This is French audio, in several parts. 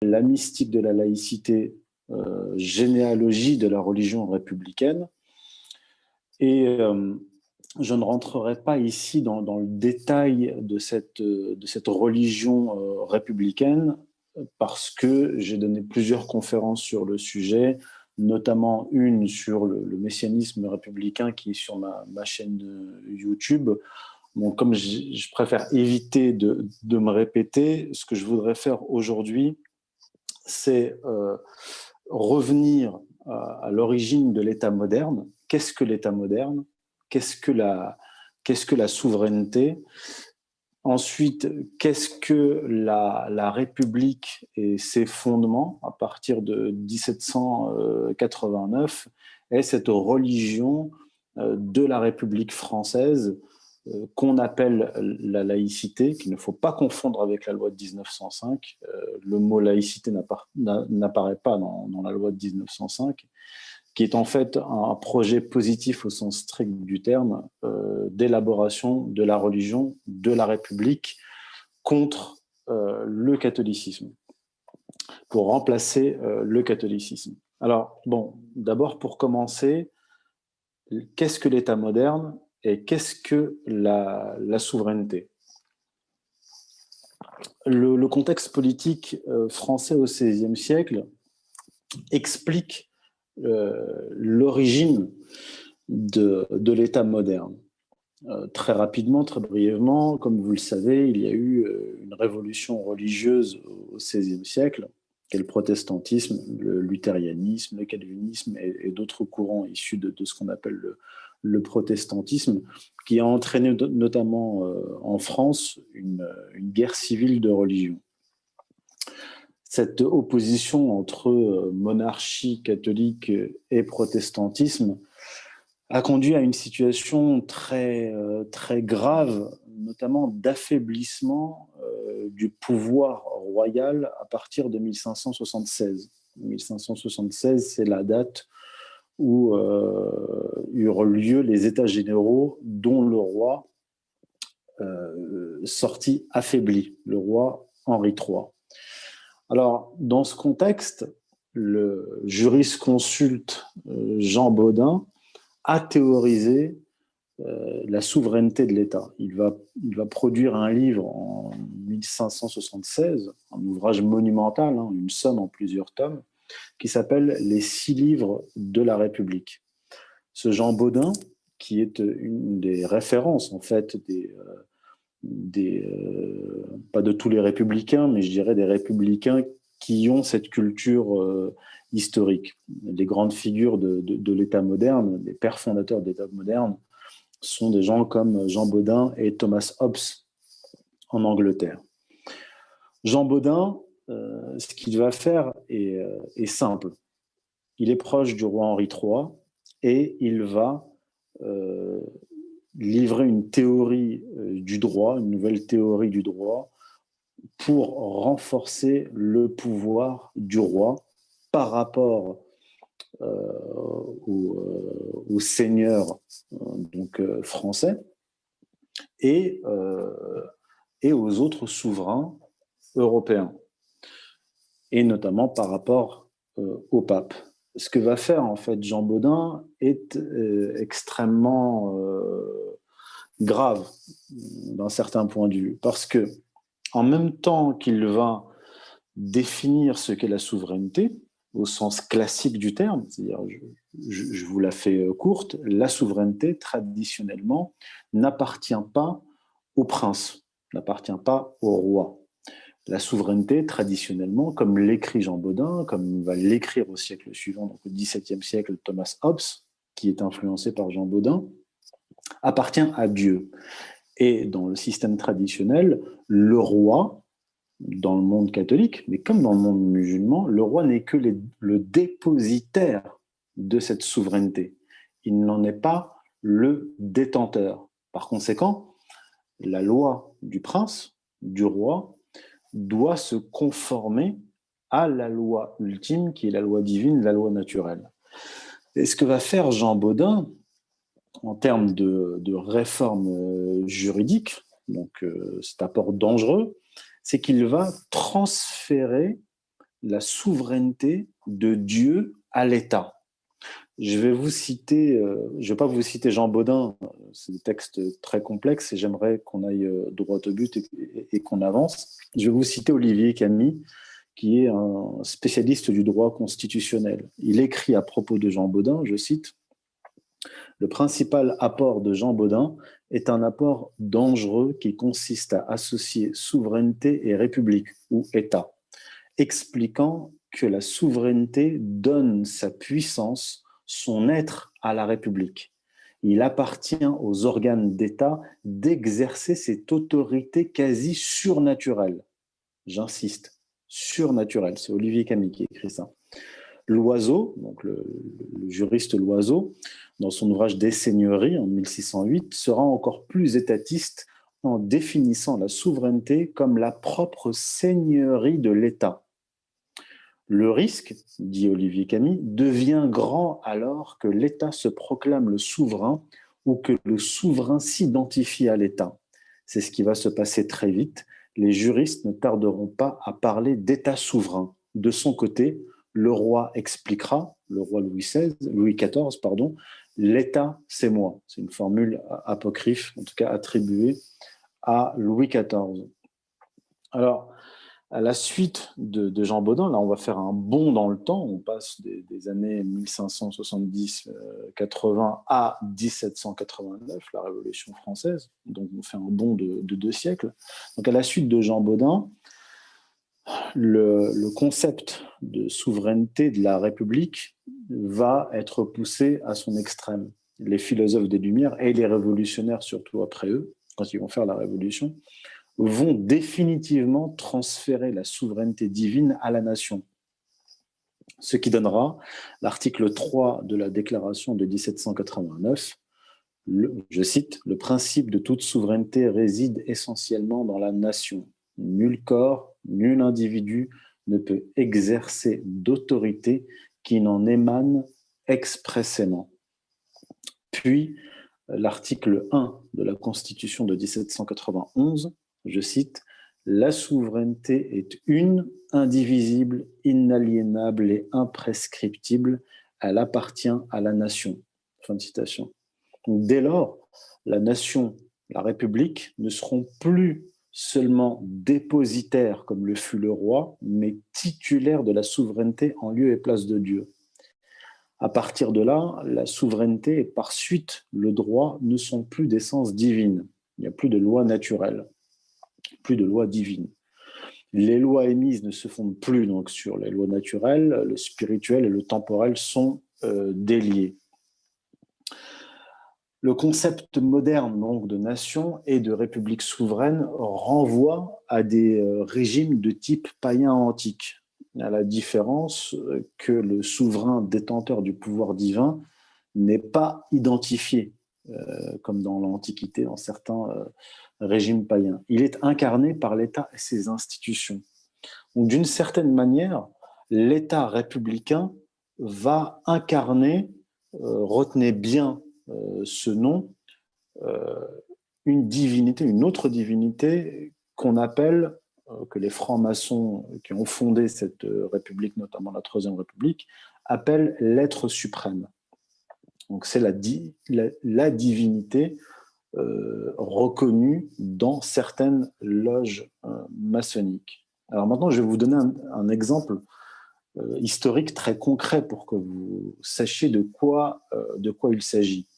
la mystique de la laïcité, généalogie de la religion républicaine. Et je ne rentrerai pas ici dans le détail de cette religion républicaine, parce que j'ai donné plusieurs conférences sur le sujet, notamment une sur le messianisme républicain qui est sur ma chaîne YouTube. Bon, comme je préfère éviter de me répéter, ce que je voudrais faire aujourd'hui, c'est revenir à l'origine de l'État moderne. Qu'est-ce que l'État moderne? Qu'est-ce que la souveraineté? Ensuite, qu'est-ce que la République et ses fondements à partir de 1789 et cette religion de la République française qu'on appelle la laïcité, qu'il ne faut pas confondre avec la loi de 1905. Le mot laïcité n'apparaît pas dans la loi de 1905, qui est en fait un projet positif au sens strict du terme, d'élaboration de la religion de la République contre le catholicisme, pour remplacer le catholicisme. Alors, bon, d'abord pour commencer, qu'est-ce que l'État moderne et qu'est-ce que la souveraineté? Le contexte politique français au XVIe siècle explique l'origine de l'État moderne. Très rapidement, très brièvement, comme vous le savez, il y a eu une révolution religieuse au XVIe siècle, qui est le protestantisme, le luthérianisme, le calvinisme et d'autres courants issus de ce qu'on appelle le protestantisme, qui a entraîné notamment en France une guerre civile de religion. Cette opposition entre monarchie catholique et protestantisme a conduit à une situation très grave, notamment d'affaiblissement du pouvoir royal à partir de 1576. 1576, c'est la date où eurent lieu les États généraux, dont le roi sortit affaibli, le roi Henri III. Alors, dans ce contexte, le jurisconsulte Jean Bodin a théorisé la souveraineté de l'État. Il va produire un livre en 1576, un ouvrage monumental, une somme en plusieurs tomes, qui s'appelle « Les 6 livres de la République ». Ce Jean Bodin, qui est une des références, en fait, pas de tous les républicains, mais je dirais des républicains qui ont cette culture historique. Les grandes figures de l'État moderne, les pères fondateurs de l'État moderne, sont des gens comme Jean Bodin et Thomas Hobbes en Angleterre. Jean Bodin, ce qu'il va faire est simple. Il est proche du roi Henri III et il va livrer une théorie du droit, une nouvelle théorie du droit, pour renforcer le pouvoir du roi par rapport aux seigneurs français et aux autres souverains européens, et notamment par rapport au pape. Ce que va faire en fait Jean Bodin est extrêmement grave d'un certain point de vue, parce que en même temps qu'il va définir ce qu'est la souveraineté, au sens classique du terme, c'est-à-dire, je vous la fais courte, la souveraineté, traditionnellement, n'appartient pas au prince, n'appartient pas au roi. La souveraineté, traditionnellement, comme l'écrit Jean Bodin, comme va l'écrire au siècle suivant, donc au XVIIe siècle, Thomas Hobbes, qui est influencé par Jean Bodin, appartient à Dieu. Et dans le système traditionnel, le roi, dans le monde catholique, mais comme dans le monde musulman, le roi n'est que le dépositaire de cette souveraineté. Il n'en est pas le détenteur. Par conséquent, la loi du prince, du roi, doit se conformer à la loi ultime, qui est la loi divine, la loi naturelle. Et ce que va faire Jean Bodin, en termes de réforme juridique, donc cet apport dangereux, c'est qu'il va transférer la souveraineté de Dieu à l'État. Je vais vous citer, je ne vais pas vous citer Jean Bodin, c'est des textes très complexes et j'aimerais qu'on aille droit au but et qu'on avance. Je vais vous citer Olivier Camille, qui est un spécialiste du droit constitutionnel. Il écrit à propos de Jean Bodin, je cite, « Le principal apport de Jean Bodin est un apport dangereux qui consiste à associer souveraineté et république, ou État, expliquant que la souveraineté donne sa puissance, son être à la République. Il appartient aux organes d'État d'exercer cette autorité quasi surnaturelle. » J'insiste, surnaturelle. C'est Olivier Camille qui écrit ça. Loiseau, donc le juriste Loiseau, dans son ouvrage Des Seigneuries en 1608, sera encore plus étatiste en définissant la souveraineté comme la propre seigneurie de l'État. Le risque, dit Olivier Camille, devient grand alors que l'État se proclame le souverain ou que le souverain s'identifie à l'État. C'est ce qui va se passer très vite. Les juristes ne tarderont pas à parler d'État souverain. De son côté, le roi expliquera, le roi Louis XIV, pardon, l'État, c'est moi. C'est une formule apocryphe, en tout cas attribuée à Louis XIV. Alors, à la suite de Jean Bodin, là, on va faire un bond dans le temps. On passe des années 1570-80 à 1789, la Révolution française. Donc, on fait un bond de 2 siècles. Donc, à la suite de Jean Bodin, le concept de souveraineté de la République va être poussé à son extrême. Les philosophes des Lumières et les révolutionnaires, surtout après eux, quand ils vont faire la Révolution, vont définitivement transférer la souveraineté divine à la nation. Ce qui donnera l'article 3 de la Déclaration de 1789, je cite, « Le principe de toute souveraineté réside essentiellement dans la nation. Nul corps, nul individu ne peut exercer d'autorité qui n'en émane expressément. » Puis, l'article 1 de la Constitution de 1791, je cite, « La souveraineté est une, indivisible, inaliénable et imprescriptible. Elle appartient à la nation. » Fin de citation. Donc, dès lors, la nation, la République ne seront plus seulement dépositaires comme le fut le roi, mais titulaires de la souveraineté en lieu et place de Dieu. À partir de là, la souveraineté et par suite le droit ne sont plus d'essence divine. Il n'y a plus de loi naturelle, plus de loi divine. Les lois émises ne se fondent plus donc sur les lois naturelles, le spirituel et le temporel sont déliés. Le concept moderne donc, de nation et de république souveraine renvoie à des régimes de type païen antique, à la différence que le souverain détenteur du pouvoir divin n'est pas identifié, comme dans l'Antiquité, dans certains régimes païens. Il est incarné par l'État et ses institutions. Donc, d'une certaine manière, l'État républicain va incarner, retenez bien ce nom, une divinité, une autre divinité qu'on appelle, que les francs-maçons qui ont fondé cette république, notamment la Troisième République, appellent l'être suprême. Donc c'est la divinité reconnue dans certaines loges maçonniques. Alors maintenant, je vais vous donner un exemple historique très concret pour que vous sachiez de quoi il s'agit.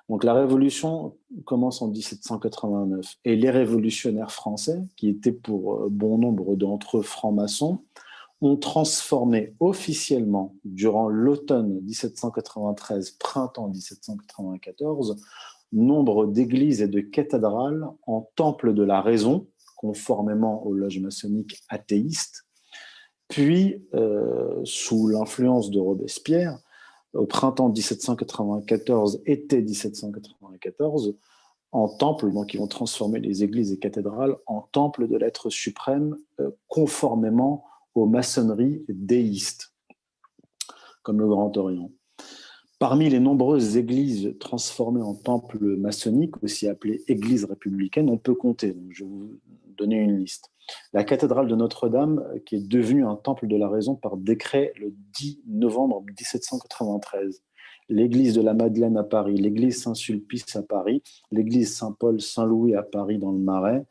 Donc la Révolution commence en 1789 et les révolutionnaires français, qui étaient pour bon nombre d'entre eux francs-maçons, ont transformé officiellement, durant l'automne 1793, printemps 1794, nombre d'églises et de cathédrales en temples de la raison, conformément aux loges maçonniques athéistes, puis, sous l'influence de Robespierre, au printemps 1794, été 1794, en temple, donc ils vont transformer les églises et cathédrales en temples de l'être suprême, conformément aux maçonneries déistes, comme le Grand Orient. Parmi les nombreuses églises transformées en temples maçonniques, aussi appelées églises républicaines, on peut compter, donc je vais vous donner une liste. La cathédrale de Notre-Dame, qui est devenue un temple de la raison par décret le 10 novembre 1793. L'église de la Madeleine à Paris, l'église Saint-Sulpice à Paris, l'église Saint-Paul-Saint-Louis à Paris dans le Marais,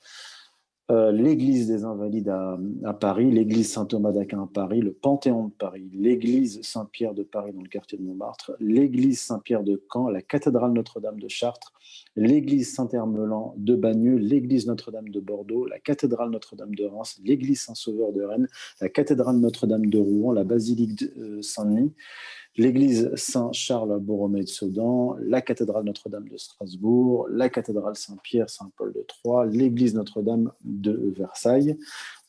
l'église des Invalides à Paris, l'église Saint-Thomas d'Aquin à Paris, le Panthéon de Paris, l'église Saint-Pierre de Paris dans le quartier de Montmartre, l'église Saint-Pierre de Caen, la cathédrale Notre-Dame de Chartres, l'église Saint-Hermelan de Bagneux, l'église Notre-Dame de Bordeaux, la cathédrale Notre-Dame de Reims, l'église Saint-Sauveur de Rennes, la cathédrale Notre-Dame de Rouen, la basilique de Saint-Denis, l'église Saint-Charles-Borromée de Sedan, la cathédrale Notre-Dame de Strasbourg, la cathédrale Saint-Pierre, Saint-Paul de Troyes, l'église Notre-Dame de Versailles.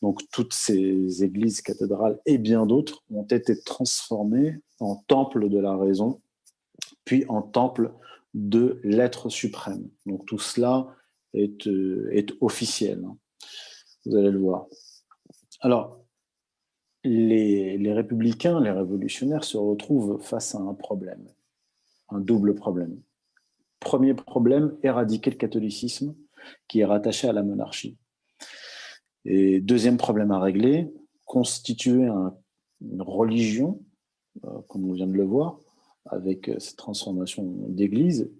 Donc toutes ces églises, cathédrales et bien d'autres ont été transformées en temple de la raison, puis en temple de l'être suprême. Donc tout cela est officiel. Vous allez le voir. Alors, les républicains, les révolutionnaires se retrouvent face à un problème, un double problème. Premier problème, éradiquer le catholicisme qui est rattaché à la monarchie. Et deuxième problème à régler, constituer une religion, comme on vient de le voir, avec cette transformation d'église,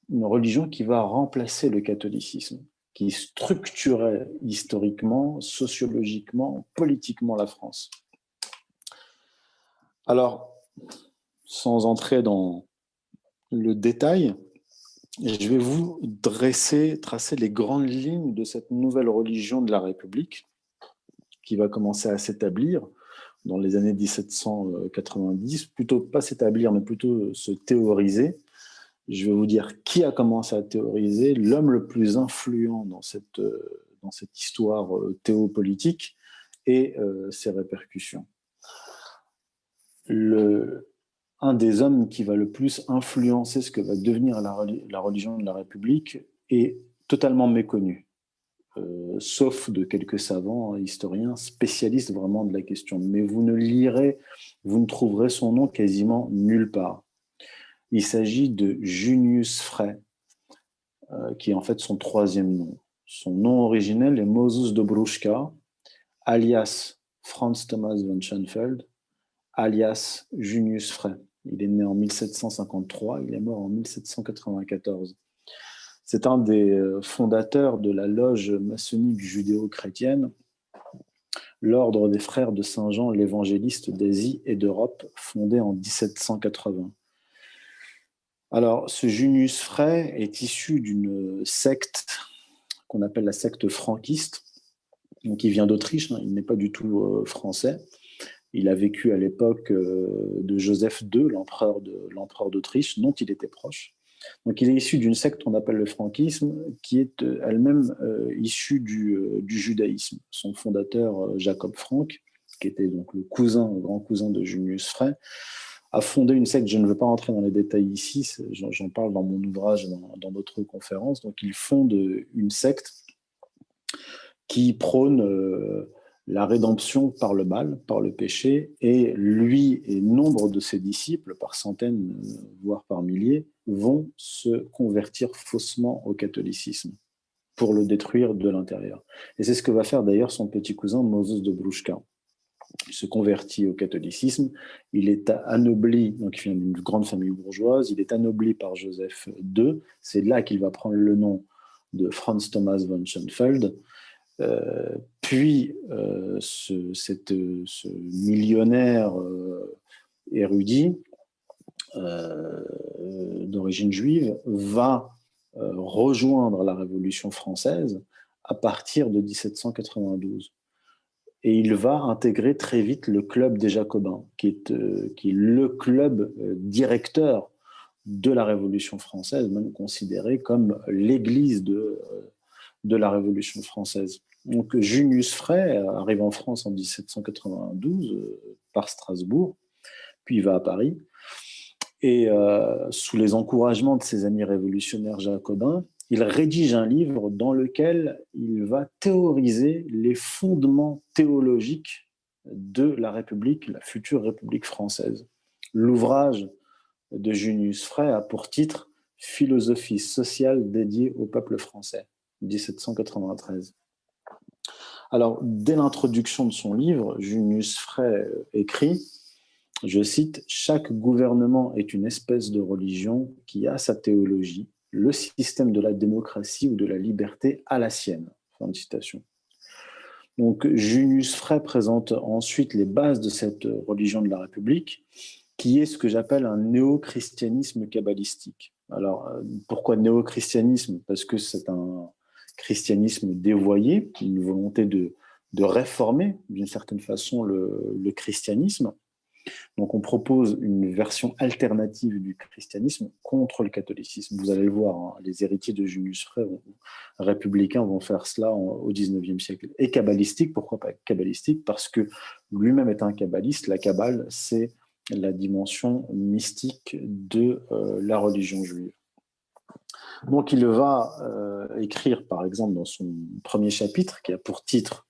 une religion qui va remplacer le catholicisme, qui structurait historiquement, sociologiquement, politiquement la France. Alors, sans entrer dans le détail, je vais vous tracer les grandes lignes de cette nouvelle religion de la République qui va commencer à s'établir dans les années 1790, plutôt pas s'établir, mais plutôt se théoriser. Je vais vous dire qui a commencé à théoriser, l'homme le plus influent dans cette histoire théopolitique et ses répercussions. Un des hommes qui va le plus influencer ce que va devenir la religion de la République est totalement méconnu, sauf de quelques savants, historiens, spécialistes vraiment de la question. Mais vous ne trouverez son nom quasiment nulle part. Il s'agit de Junius Frey, qui est en fait son troisième nom. Son nom originel est Moses Dobruschka, alias Franz Thomas von Schoenfeld, alias Junius Frey. Il est né en 1753, il est mort en 1794. C'est un des fondateurs de la loge maçonnique judéo-chrétienne, l'ordre des frères de Saint-Jean l'évangéliste d'Asie et d'Europe, fondé en 1780. Alors, ce Junius Frey est issu d'une secte qu'on appelle la secte franquiste, donc il vient d'Autriche, hein, il n'est pas du tout français. Il a vécu à l'époque de Joseph II, l'empereur d'Autriche, dont il était proche. Donc il est issu d'une secte qu'on appelle le franquisme, qui est elle-même issue du judaïsme. Son fondateur, Jacob Frank, qui était donc le grand cousin de Junius Frey, a fondé une secte. Je ne veux pas rentrer dans les détails ici, j'en parle dans mon ouvrage, dans d'autres conférences. Donc il fonde une secte qui prône la rédemption par le mal, par le péché, et lui et nombre de ses disciples, par centaines, voire par milliers, vont se convertir faussement au catholicisme pour le détruire de l'intérieur. Et c'est ce que va faire d'ailleurs son petit cousin Moses Dobruschka. Il se convertit au catholicisme, il est anobli, donc il vient d'une grande famille bourgeoise, il est anobli par Joseph II, c'est là qu'il va prendre le nom de Franz Thomas von Schoenfeld. Puis ce millionnaire érudit d'origine juive va rejoindre la Révolution française à partir de 1792. Et il va intégrer très vite le club des Jacobins, qui est le club directeur de la Révolution française, même considéré comme l'église de la Révolution française. Donc Junius Frey arrive en France en 1792 par Strasbourg, puis il va à Paris, et sous les encouragements de ses amis révolutionnaires jacobins, il rédige un livre dans lequel il va théoriser les fondements théologiques de la République, la future République française. L'ouvrage de Junius Frey a pour titre « Philosophie sociale dédiée au peuple français », 1793. Alors, dès l'introduction de son livre, Junius Frey écrit, je cite, « Chaque gouvernement est une espèce de religion qui a sa théologie, le système de la démocratie ou de la liberté a la sienne. » Fin de citation. Donc, Junius Frey présente ensuite les bases de cette religion de la République, qui est ce que j'appelle un néo-christianisme kabbalistique. Alors, pourquoi néo-christianisme? Parce que c'est un christianisme dévoyé, une volonté de réformer d'une certaine façon le christianisme. Donc, on propose une version alternative du christianisme contre le catholicisme. Vous allez le voir, hein, les héritiers de Junius Frey républicains vont faire cela au XIXe siècle. Et kabbalistique, pourquoi pas kabbalistique? Parce que lui-même est un kabbaliste. La Kabbale, c'est la dimension mystique de la religion juive. Donc, il va écrire, par exemple, dans son premier chapitre, qui a pour titre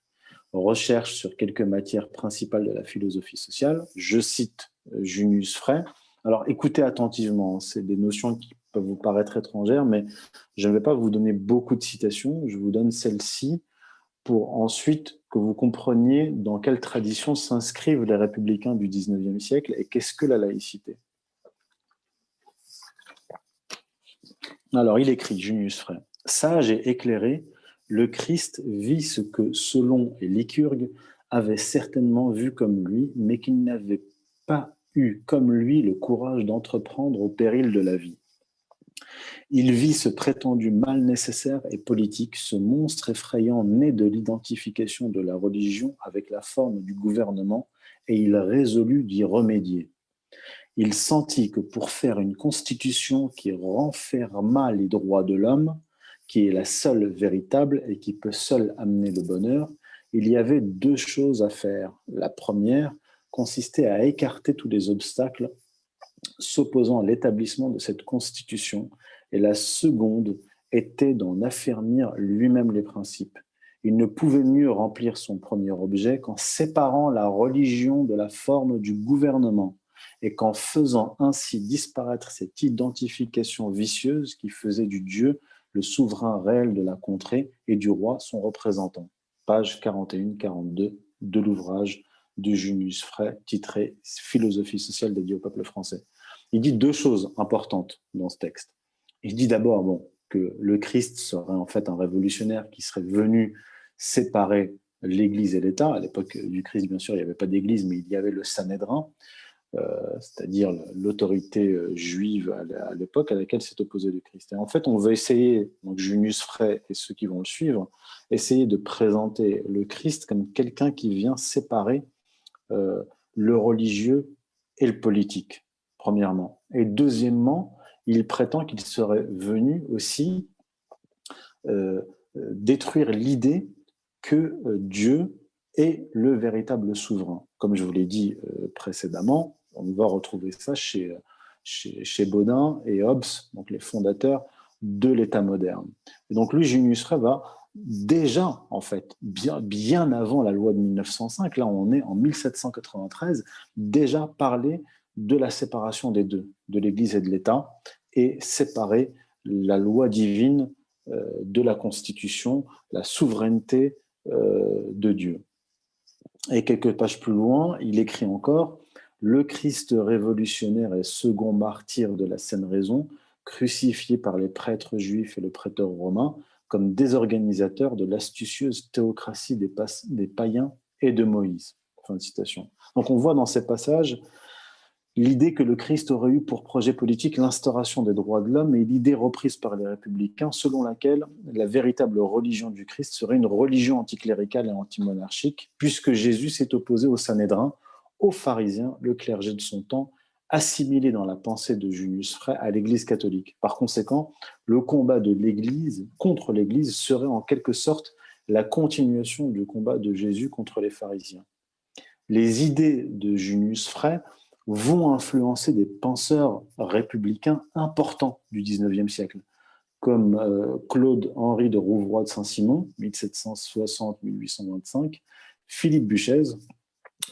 recherche sur quelques matières principales de la philosophie sociale. Je cite Junius Frey. Alors, écoutez attentivement, c'est des notions qui peuvent vous paraître étrangères, mais je ne vais pas vous donner beaucoup de citations, je vous donne celle-ci pour ensuite que vous compreniez dans quelle tradition s'inscrivent les républicains du XIXe siècle et qu'est-ce que la laïcité. Alors, il écrit, Junius Frey, « Sage et éclairé, le Christ vit ce que Solon et Lycurgue avaient certainement vu comme lui, mais qu'il n'avait pas eu comme lui le courage d'entreprendre au péril de la vie. Il vit ce prétendu mal nécessaire et politique, ce monstre effrayant né de l'identification de la religion avec la forme du gouvernement, et il résolut d'y remédier. Il sentit que pour faire une constitution qui renfermât les droits de l'homme, qui est la seule véritable et qui peut seule amener le bonheur, il y avait deux choses à faire. La première consistait à écarter tous les obstacles s'opposant à l'établissement de cette constitution, et la seconde était d'en affermir lui-même les principes. Il ne pouvait mieux remplir son premier objet qu'en séparant la religion de la forme du gouvernement, et qu'en faisant ainsi disparaître cette identification vicieuse qui faisait du Dieu le souverain réel de la contrée et du roi son représentant. Page 41-42 de l'ouvrage de Junius Frey, titré « Philosophie sociale dédiée au peuple français ». Il dit deux choses importantes dans ce texte. Il dit d'abord que le Christ serait en fait un révolutionnaire qui serait venu séparer l'Église et l'État. À l'époque du Christ, bien sûr, il n'y avait pas d'Église, mais il y avait le Sanhédrin, c'est-à-dire l'autorité juive à l'époque à laquelle s'est opposé le Christ. Et en fait, on veut essayer, donc Junius Frey et ceux qui vont le suivre, essayer de présenter le Christ comme quelqu'un qui vient séparer le religieux et le politique, premièrement. Et deuxièmement, il prétend qu'il serait venu aussi détruire l'idée que Dieu est le véritable souverain. Comme je vous l'ai dit précédemment, on va retrouver ça chez Baudin et Hobbes, donc les fondateurs de l'État moderne. Et donc lui, Junius Frey va déjà, en fait, bien avant la loi de 1905, là on est en 1793, déjà parler de la séparation des deux, de l'Église et de l'État, et séparer la loi divine de la Constitution, la souveraineté de Dieu. Et quelques pages plus loin, il écrit encore « Le Christ révolutionnaire et second martyr de la saine raison, crucifié par les prêtres juifs et le prêteur romain, comme désorganisateur de l'astucieuse théocratie des païens et de Moïse. » Fin de citation. Donc on voit dans ces passages l'idée que le Christ aurait eu pour projet politique l'instauration des droits de l'homme et l'idée reprise par les républicains selon laquelle la véritable religion du Christ serait une religion anticléricale et antimonarchique, puisque Jésus s'est opposé au Sanhédrin, aux pharisiens, le clergé de son temps, assimilé dans la pensée de Junius Frey à l'Église catholique. Par conséquent, le combat de l'Église contre l'Église serait en quelque sorte la continuation du combat de Jésus contre les pharisiens. Les idées de Junius Frey vont influencer des penseurs républicains importants du XIXe siècle, comme Claude-Henri de Rouvroy de Saint-Simon, 1760-1825, Philippe Buchez,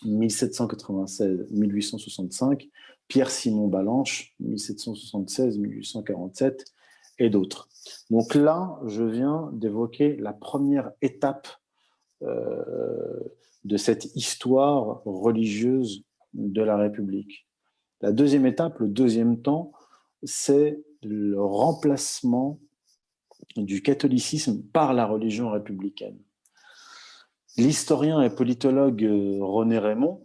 1796-1865, Pierre-Simon Balanche, 1776-1847, et d'autres. Donc là, je viens d'évoquer la première étape de cette histoire religieuse de la République. La deuxième étape, le deuxième temps, c'est le remplacement du catholicisme par la religion républicaine. L'historien et politologue René Raymond,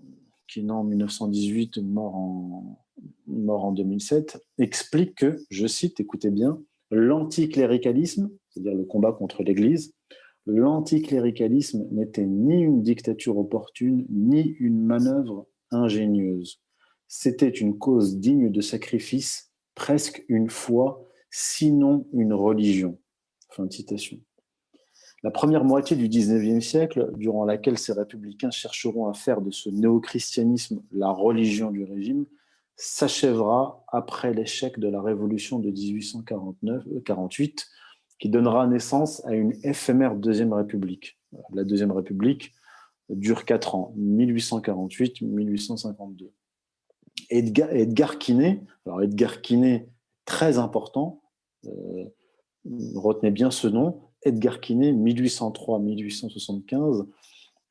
qui est né en 1918, mort en 2007, explique que, je cite, écoutez bien, l'anticléricalisme, c'est-à-dire le combat contre l'Église, l'anticléricalisme n'était ni une dictature opportune, ni une manœuvre ingénieuse. C'était une cause digne de sacrifice, presque une foi, sinon une religion. Fin de citation. La première moitié du XIXe siècle, durant laquelle ces républicains chercheront à faire de ce néo-christianisme la religion du régime, s'achèvera après l'échec de la révolution de 1848, qui donnera naissance à une éphémère Deuxième République. La Deuxième République dure 4 ans, 1848-1852. Edgar Quinet, alors Edgar Quinet, très important, retenez bien ce nom, Edgar Quinet, 1803-1875,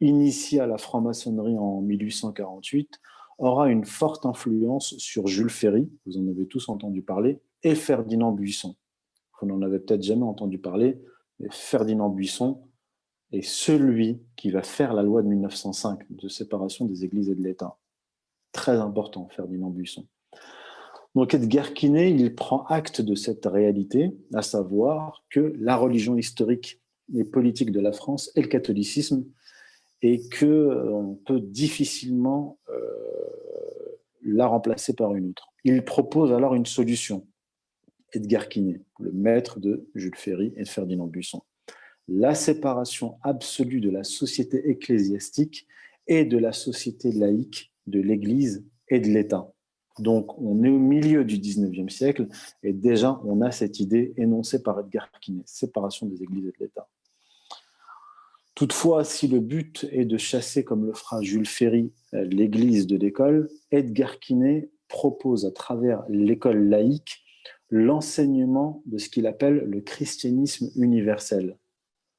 initia la franc-maçonnerie en 1848, aura une forte influence sur Jules Ferry, vous en avez tous entendu parler, et Ferdinand Buisson. Vous n'en avez peut-être jamais entendu parler, mais Ferdinand Buisson est celui qui va faire la loi de 1905 de séparation des églises et de l'État. Très important, Ferdinand Buisson. Donc Edgar Quinet, il prend acte de cette réalité, à savoir que la religion historique et politique de la France est le catholicisme et qu'on peut difficilement la remplacer par une autre. Il propose alors une solution. Edgar Quinet, le maître de Jules Ferry et de Ferdinand Buisson. La séparation absolue de la société ecclésiastique et de la société laïque, de l'Église et de l'État. Donc, on est au milieu du XIXe siècle et déjà, on a cette idée énoncée par Edgar Quinet, séparation des églises et de l'État. Toutefois, si le but est de chasser, comme le fera Jules Ferry, l'Église de l'école, Edgar Quinet propose à travers l'école laïque l'enseignement de ce qu'il appelle le christianisme universel.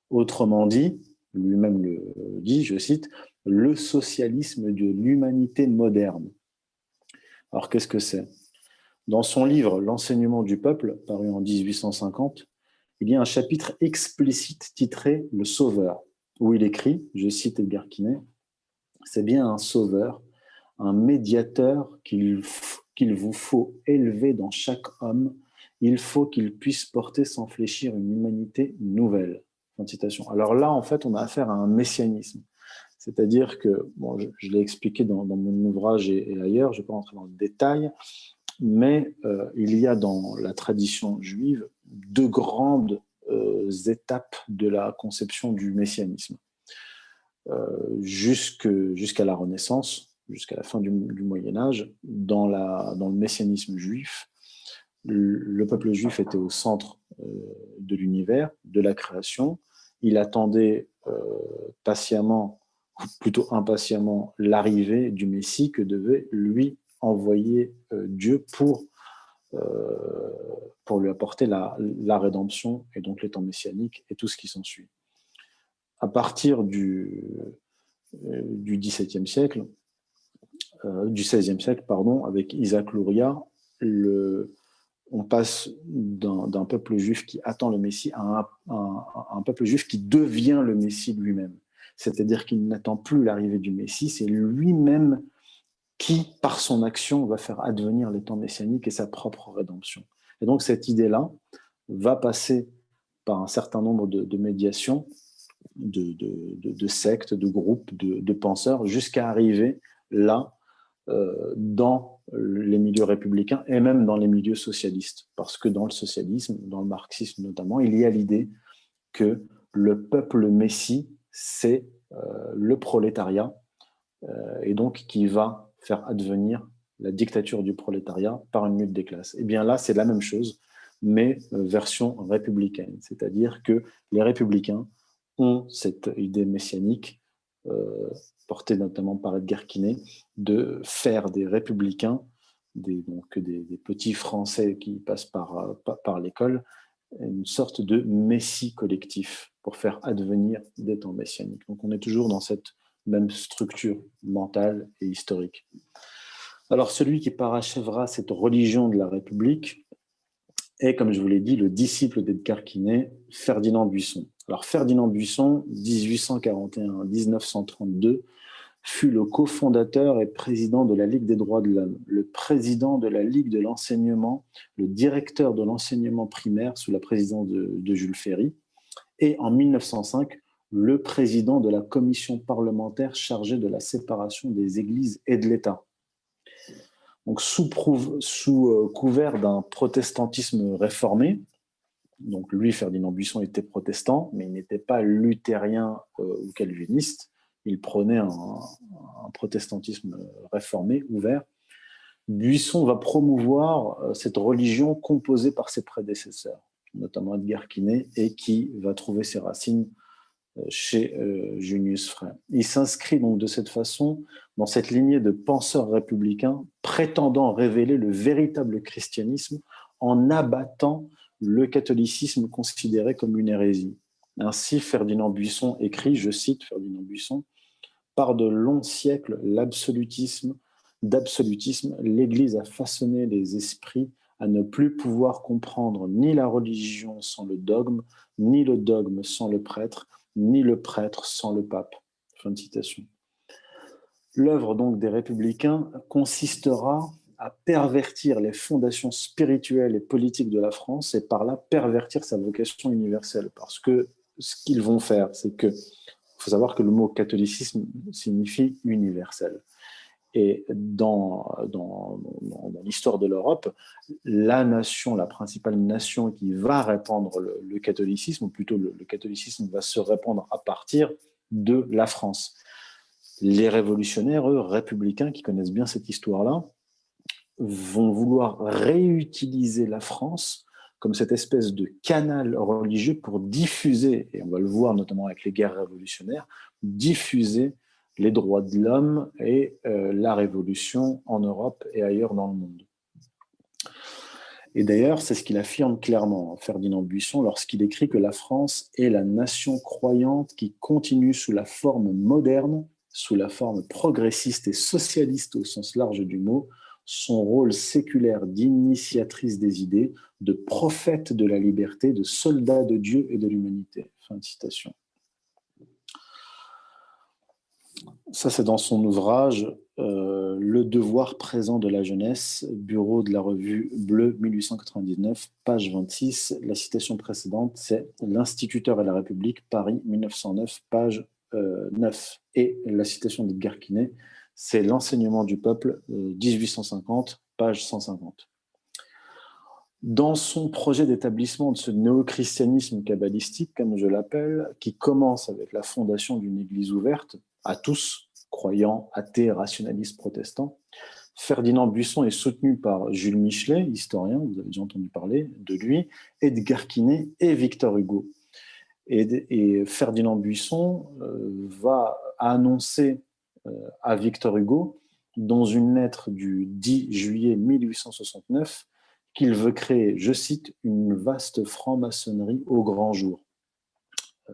Autrement dit, lui-même le dit, je cite, le socialisme de l'humanité moderne. Alors, qu'est-ce que c'est? Dans son livre « L'enseignement du peuple », paru en 1850, il y a un chapitre explicite titré « Le Sauveur », où il écrit, je cite Edgar Quinet, « C'est bien un sauveur, un médiateur qu'il vous faut élever dans chaque homme. Il faut qu'il puisse porter sans fléchir une humanité nouvelle. » Fin de citation. Alors là, en fait, on a affaire à un messianisme. C'est-à-dire que, bon, je l'ai expliqué dans mon ouvrage et ailleurs, je ne vais pas rentrer dans le détail, mais il y a dans la tradition juive deux grandes étapes de la conception du messianisme. Jusqu'à la Renaissance, jusqu'à la fin du Moyen-Âge, dans le messianisme juif, le peuple juif était au centre de l'univers, de la création. Il attendait patiemment, ou plutôt impatiemment, l'arrivée du Messie que devait lui envoyer Dieu pour lui apporter la rédemption et donc les temps messianiques et tout ce qui s'ensuit. À partir du XVIe siècle, du XVIe siècle, pardon, avec Isaac Luria, on passe d'un peuple juif qui attend le Messie à un peuple juif qui devient le Messie lui-même. C'est-à-dire qu'il n'attend plus l'arrivée du Messie, c'est lui-même qui, par son action, va faire advenir les temps messianiques et sa propre rédemption. Et donc cette idée-là va passer par un certain nombre de médiations, de sectes, de groupes, de penseurs, jusqu'à arriver là, dans les milieux républicains et même dans les milieux socialistes. Parce que dans le socialisme, dans le marxisme notamment, il y a l'idée que le peuple messie, c'est le prolétariat, et donc qui va faire advenir la dictature du prolétariat par une lutte des classes. Et bien là, c'est la même chose, mais version républicaine. C'est-à-dire que les républicains ont cette idée messianique, portée notamment par Edgar Quinet, de faire des républicains, des petits Français qui passent par l'école, une sorte de messie collectif pour faire advenir des temps messianiques. Donc on est toujours dans cette même structure mentale et historique. Alors celui qui parachèvera cette religion de la République est, comme je vous l'ai dit, le disciple d'Edgar Quinet, Ferdinand Buisson. Alors Ferdinand Buisson, 1841-1932, fut le cofondateur et président de la Ligue des droits de l'homme, le président de la Ligue de l'enseignement, le directeur de l'enseignement primaire sous la présidence de Jules Ferry, et en 1905, le président de la commission parlementaire chargée de la séparation des églises et de l'État. Donc, sous couvert d'un protestantisme réformé, donc lui, Ferdinand Buisson, était protestant, mais il n'était pas luthérien ou calviniste. Il prônait un protestantisme réformé, ouvert. Buisson va promouvoir cette religion composée par ses prédécesseurs, notamment Edgar Quinet, et qui va trouver ses racines chez Junius Frey. Il s'inscrit donc de cette façon dans cette lignée de penseurs républicains prétendant révéler le véritable christianisme en abattant le catholicisme considéré comme une hérésie. Ainsi, Ferdinand Buisson écrit, je cite Ferdinand Buisson, « Par de longs siècles d'absolutisme, l'Église a façonné les esprits à ne plus pouvoir comprendre ni la religion sans le dogme, ni le dogme sans le prêtre, ni le prêtre sans le pape. » Fin de citation. L'œuvre donc des républicains consistera à pervertir les fondations spirituelles et politiques de la France et par là pervertir sa vocation universelle. Parce que ce qu'ils vont faire, c'est que, il faut savoir que le mot catholicisme signifie universel. Et dans l'histoire de l'Europe, la nation, la principale nation qui va répandre le catholicisme, ou plutôt le catholicisme va se répandre à partir de la France. Les révolutionnaires, eux, républicains, qui connaissent bien cette histoire-là, vont vouloir réutiliser la France comme cette espèce de canal religieux pour diffuser, et on va le voir notamment avec les guerres révolutionnaires, diffuser les droits de l'homme et la révolution en Europe et ailleurs dans le monde. Et d'ailleurs, c'est ce qu'il affirme clairement, Ferdinand Buisson, lorsqu'il écrit que la France est la nation croyante qui continue sous la forme moderne, sous la forme progressiste et socialiste au sens large du mot, son rôle séculaire d'initiatrice des idées, de prophète de la liberté, de soldat de Dieu et de l'humanité. Fin de citation. Ça, c'est dans son ouvrage Le devoir présent de la jeunesse, bureau de la revue Bleu 1899, page 26. La citation précédente, c'est L'Instituteur et la République, Paris 1909, page 9. Et la citation d'Edgar Quinet, c'est L'enseignement du peuple, 1850, page 150. Dans son projet d'établissement de ce néo-christianisme kabbalistique, comme je l'appelle, qui commence avec la fondation d'une église ouverte à tous, croyants, athées, rationalistes, protestants, Ferdinand Buisson est soutenu par Jules Michelet, historien, vous avez déjà entendu parler de lui, Edgar Quinet et Victor Hugo. Et Ferdinand Buisson va annoncer à Victor Hugo, dans une lettre du 10 juillet 1869, qu'il veut créer, je cite, une vaste franc-maçonnerie au grand jour.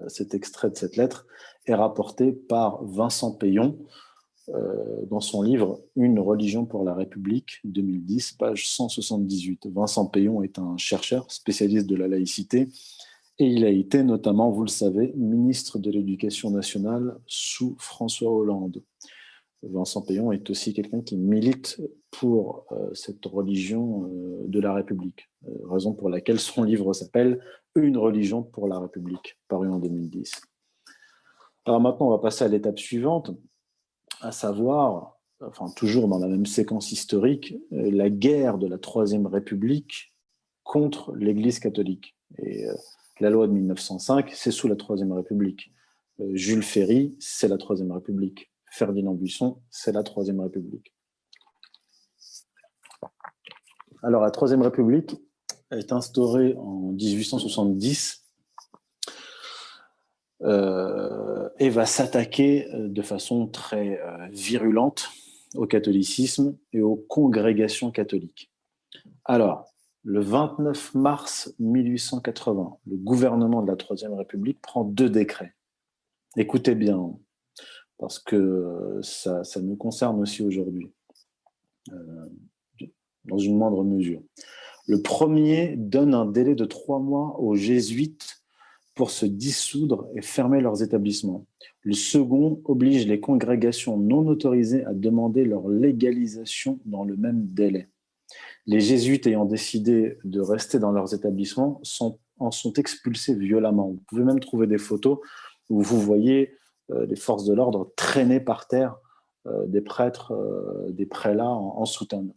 Cet extrait de cette lettre est rapporté par Vincent Payon dans son livre Une religion pour la République, 2010, page 178. Vincent Payon est un chercheur spécialiste de la laïcité et il a été notamment, vous le savez, ministre de l'Éducation nationale sous François Hollande. Vincent Payon est aussi quelqu'un qui milite pour cette religion de la République, raison pour laquelle son livre s'appelle « Une religion pour la République », paru en 2010. Alors maintenant, on va passer à l'étape suivante, à savoir, enfin toujours dans la même séquence historique, la guerre de la Troisième République contre l'Église catholique. Et la loi de 1905, c'est sous la Troisième République. Jules Ferry, c'est la Troisième République. Ferdinand Buisson, c'est la Troisième République. Alors, la Troisième République est instaurée en 1870 et va s'attaquer de façon très virulente au catholicisme et aux congrégations catholiques. Alors, Le 29 mars 1880, le gouvernement de la Troisième République prend 2 décrets. Écoutez bien, parce que ça nous concerne aussi aujourd'hui, dans une moindre mesure. Le premier donne un délai de 3 mois aux jésuites pour se dissoudre et fermer leurs établissements. Le second oblige les congrégations non autorisées à demander leur légalisation dans le même délai. Les jésuites ayant décidé de rester dans leurs établissements en sont expulsés violemment. Vous pouvez même trouver des photos où vous voyez les forces de l'ordre traîner par terre des prêtres, des prélats en soutane.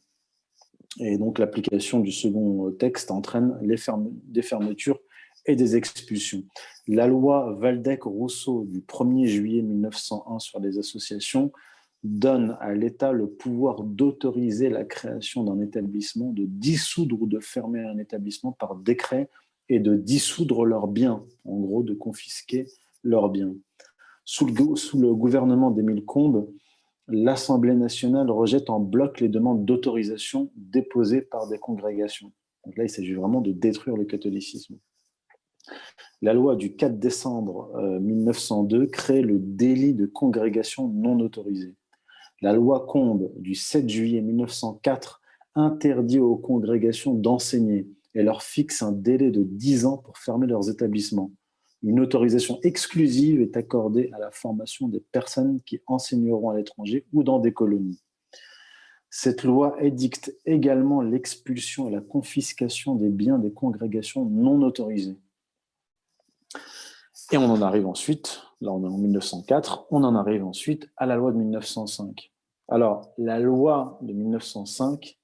Et donc l'application du second texte entraîne des fermetures et des expulsions. La loi Waldeck-Rousseau du 1er juillet 1901 sur les associations donne à l'État le pouvoir d'autoriser la création d'un établissement, de dissoudre ou de fermer un établissement par décret et de dissoudre leurs biens, en gros de confisquer leurs biens. Sous le gouvernement d'Émile Combes, l'Assemblée nationale rejette en bloc les demandes d'autorisation déposées par des congrégations. Donc là, il s'agit vraiment de détruire le catholicisme. La loi du 4 décembre 1902 crée le délit de congrégation non autorisée. La loi Combes du 7 juillet 1904 interdit aux congrégations d'enseigner et leur fixe un délai de 10 ans pour fermer leurs établissements. Une autorisation exclusive est accordée à la formation des personnes qui enseigneront à l'étranger ou dans des colonies. Cette loi édicte également l'expulsion et la confiscation des biens des congrégations non autorisées. Et on en arrive ensuite, là on est en 1904, on en arrive ensuite à la loi de 1905. Alors, la loi de 1905,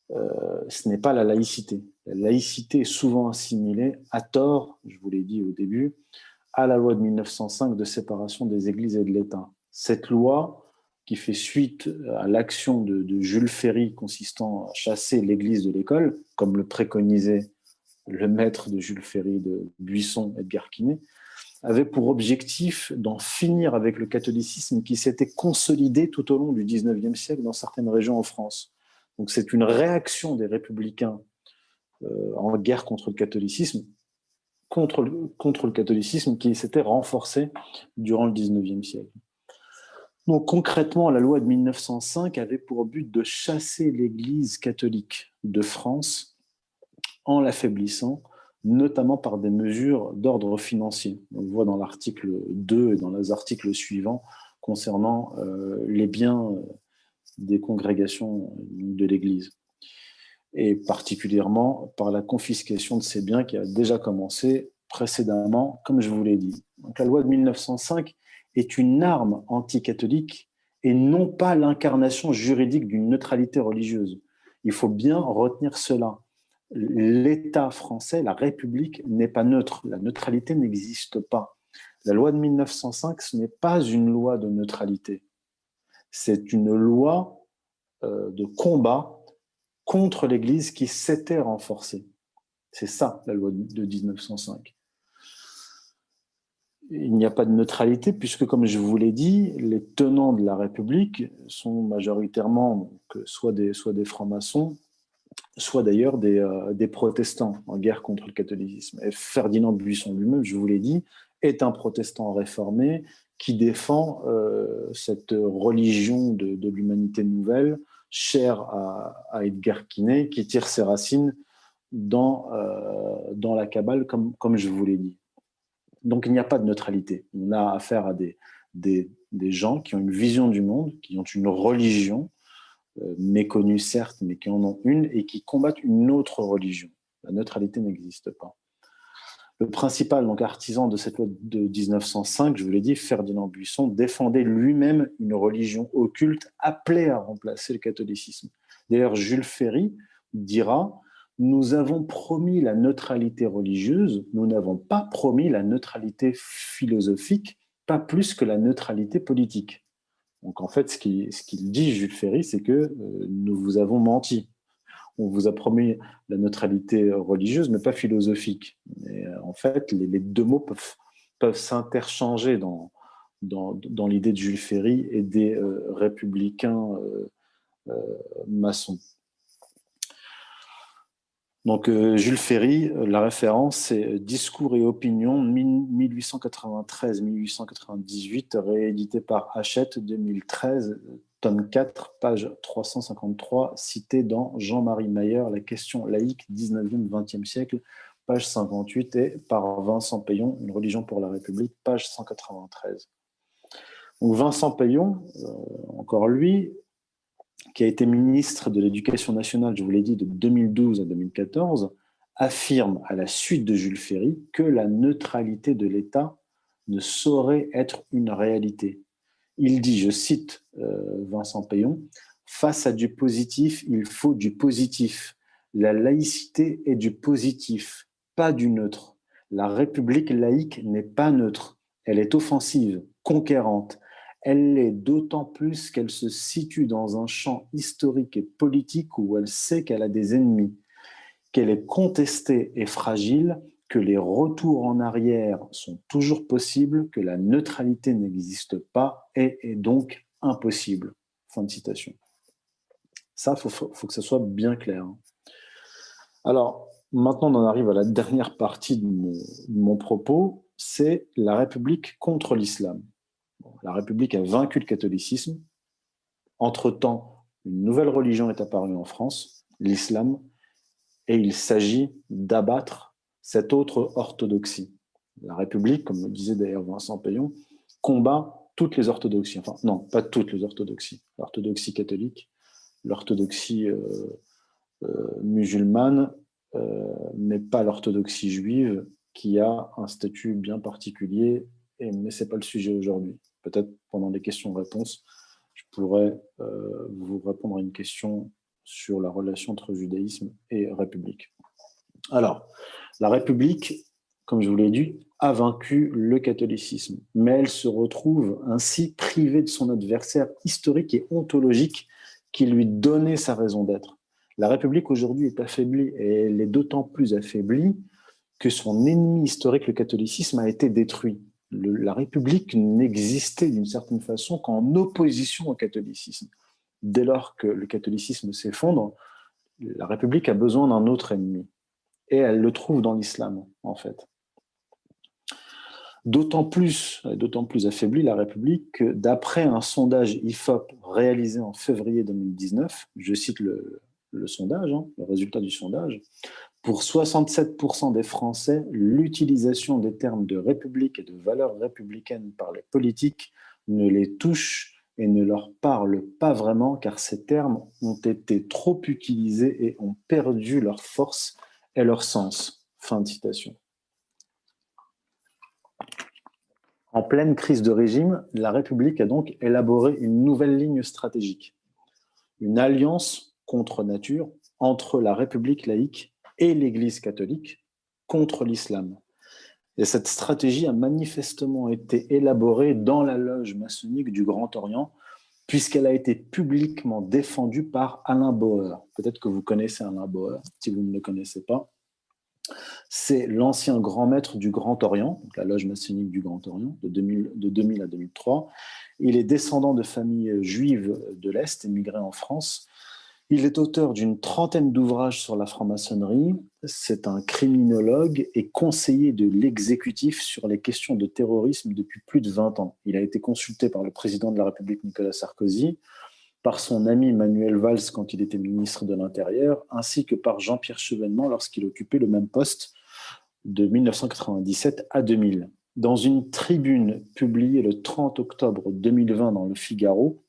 ce n'est pas la laïcité. La laïcité est souvent assimilée, à tort, je vous l'ai dit au début, à la loi de 1905 de séparation des églises et de l'État. Cette loi, qui fait suite à l'action de Jules Ferry consistant à chasser l'église de l'école, comme le préconisait le maître de Jules Ferry de Buisson, Edgar Quinet, avait pour objectif d'en finir avec le catholicisme qui s'était consolidé tout au long du XIXe siècle dans certaines régions en France. Donc c'est une réaction des républicains en guerre contre le catholicisme, contre le catholicisme qui s'était renforcé durant le XIXe siècle. Donc concrètement, la loi de 1905 avait pour but de chasser l'Église catholique de France en l'affaiblissant, notamment par des mesures d'ordre financier. On le voit dans l'article 2 et dans les articles suivants concernant les biens des congrégations de l'Église. Et particulièrement par la confiscation de ces biens qui a déjà commencé précédemment, comme je vous l'ai dit. Donc la loi de 1905 est une arme anticatholique et non pas l'incarnation juridique d'une neutralité religieuse. Il faut bien retenir cela. L'État français, la République, n'est pas neutre. La neutralité n'existe pas. La loi de 1905, ce n'est pas une loi de neutralité. C'est une loi de combat contre l'Église qui s'était renforcée. C'est ça, la loi de 1905. Il n'y a pas de neutralité puisque, comme je vous l'ai dit, les tenants de la République sont majoritairement donc, soit des francs-maçons, soit d'ailleurs des protestants en guerre contre le catholicisme. Et Ferdinand de Buisson lui-même, je vous l'ai dit, est un protestant réformé qui défend cette religion de l'humanité nouvelle, chère à Edgar Quinet, qui tire ses racines dans la Kabbale, comme je vous l'ai dit. Donc il n'y a pas de neutralité. On a affaire à des gens qui ont une vision du monde, qui ont une religion, méconnus certes, mais qui en ont une et qui combattent une autre religion. La neutralité n'existe pas. Le principal donc, artisan de cette loi de 1905, je vous l'ai dit, Ferdinand Buisson, défendait lui-même une religion occulte appelée à remplacer le catholicisme. D'ailleurs, Jules Ferry dira « Nous avons promis la neutralité religieuse, nous n'avons pas promis la neutralité philosophique, pas plus que la neutralité politique. » Donc en fait, ce qu'il dit, Jules Ferry, c'est que nous vous avons menti. On vous a promis la neutralité religieuse, mais pas philosophique. Et en fait, les deux mots peuvent s'interchanger dans l'idée de Jules Ferry et des républicains maçons. Donc, Jules Ferry, la référence, c'est Discours et opinions, 1893-1898, réédité par Hachette, 2013, tome 4, page 353, cité dans Jean-Marie Mayer, La question laïque, 19e-20e siècle, page 58, et par Vincent Payon, Une religion pour la République, page 193. Donc, Vincent Payon, encore lui, qui a été ministre de l'Éducation nationale, je vous l'ai dit, de 2012 à 2014, affirme à la suite de Jules Ferry que la neutralité de l'État ne saurait être une réalité. Il dit, je cite Vincent Payon, « Face à du positif, il faut du positif. La laïcité est du positif, pas du neutre. La République laïque n'est pas neutre. Elle est offensive, conquérante. Elle l'est d'autant plus qu'elle se situe dans un champ historique et politique où elle sait qu'elle a des ennemis, qu'elle est contestée et fragile, que les retours en arrière sont toujours possibles, que la neutralité n'existe pas et est donc impossible. » Fin de citation. Ça, il faut que ça soit bien clair. Alors, maintenant, on en arrive à la dernière partie de mon propos, c'est la République contre l'islam. La République a vaincu le catholicisme. Entre-temps, une nouvelle religion est apparue en France, l'islam, et il s'agit d'abattre cette autre orthodoxie. La République, comme le disait d'ailleurs Vincent Payon, combat toutes les orthodoxies. Enfin, non, pas toutes les orthodoxies. L'orthodoxie catholique, l'orthodoxie musulmane, mais pas l'orthodoxie juive, qui a un statut bien particulier, mais ce n'est pas le sujet aujourd'hui. Peut-être pendant les questions-réponses, je pourrais vous répondre à une question sur la relation entre judaïsme et République. Alors, la République, comme je vous l'ai dit, a vaincu le catholicisme, mais elle se retrouve ainsi privée de son adversaire historique et ontologique qui lui donnait sa raison d'être. La République aujourd'hui est affaiblie, et elle est d'autant plus affaiblie que son ennemi historique, le catholicisme, a été détruit. La République n'existait d'une certaine façon qu'en opposition au catholicisme. Dès lors que le catholicisme s'effondre, la République a besoin d'un autre ennemi. Et elle le trouve dans l'islam, en fait. D'autant plus affaiblie la République que d'après un sondage IFOP réalisé en février 2019, je cite le sondage, le résultat du sondage, pour 67% des Français, l'utilisation des termes de République et de valeurs républicaines par les politiques ne les touche et ne leur parle pas vraiment, car ces termes ont été trop utilisés et ont perdu leur force et leur sens. Fin de citation. En pleine crise de régime, la République a donc élaboré une nouvelle ligne stratégique, une alliance contre nature entre la République laïque et l'Église catholique contre l'islam. Et cette stratégie a manifestement été élaborée dans la loge maçonnique du Grand Orient, puisqu'elle a été publiquement défendue par Alain Bauer. Peut-être que vous connaissez Alain Bauer, si vous ne le connaissez pas. C'est l'ancien grand maître du Grand Orient, donc la loge maçonnique du Grand Orient, de 2000 à 2003. Il est descendant de familles juives de l'Est, émigrées en France. Il est auteur d'une trentaine d'ouvrages sur la franc-maçonnerie. C'est un criminologue et conseiller de l'exécutif sur les questions de terrorisme depuis plus de 20 ans. Il a été consulté par le président de la République, Nicolas Sarkozy, par son ami Manuel Valls quand il était ministre de l'Intérieur, ainsi que par Jean-Pierre Chevènement lorsqu'il occupait le même poste de 1997 à 2000. Dans une tribune publiée le 30 octobre 2020 dans Le Figaro,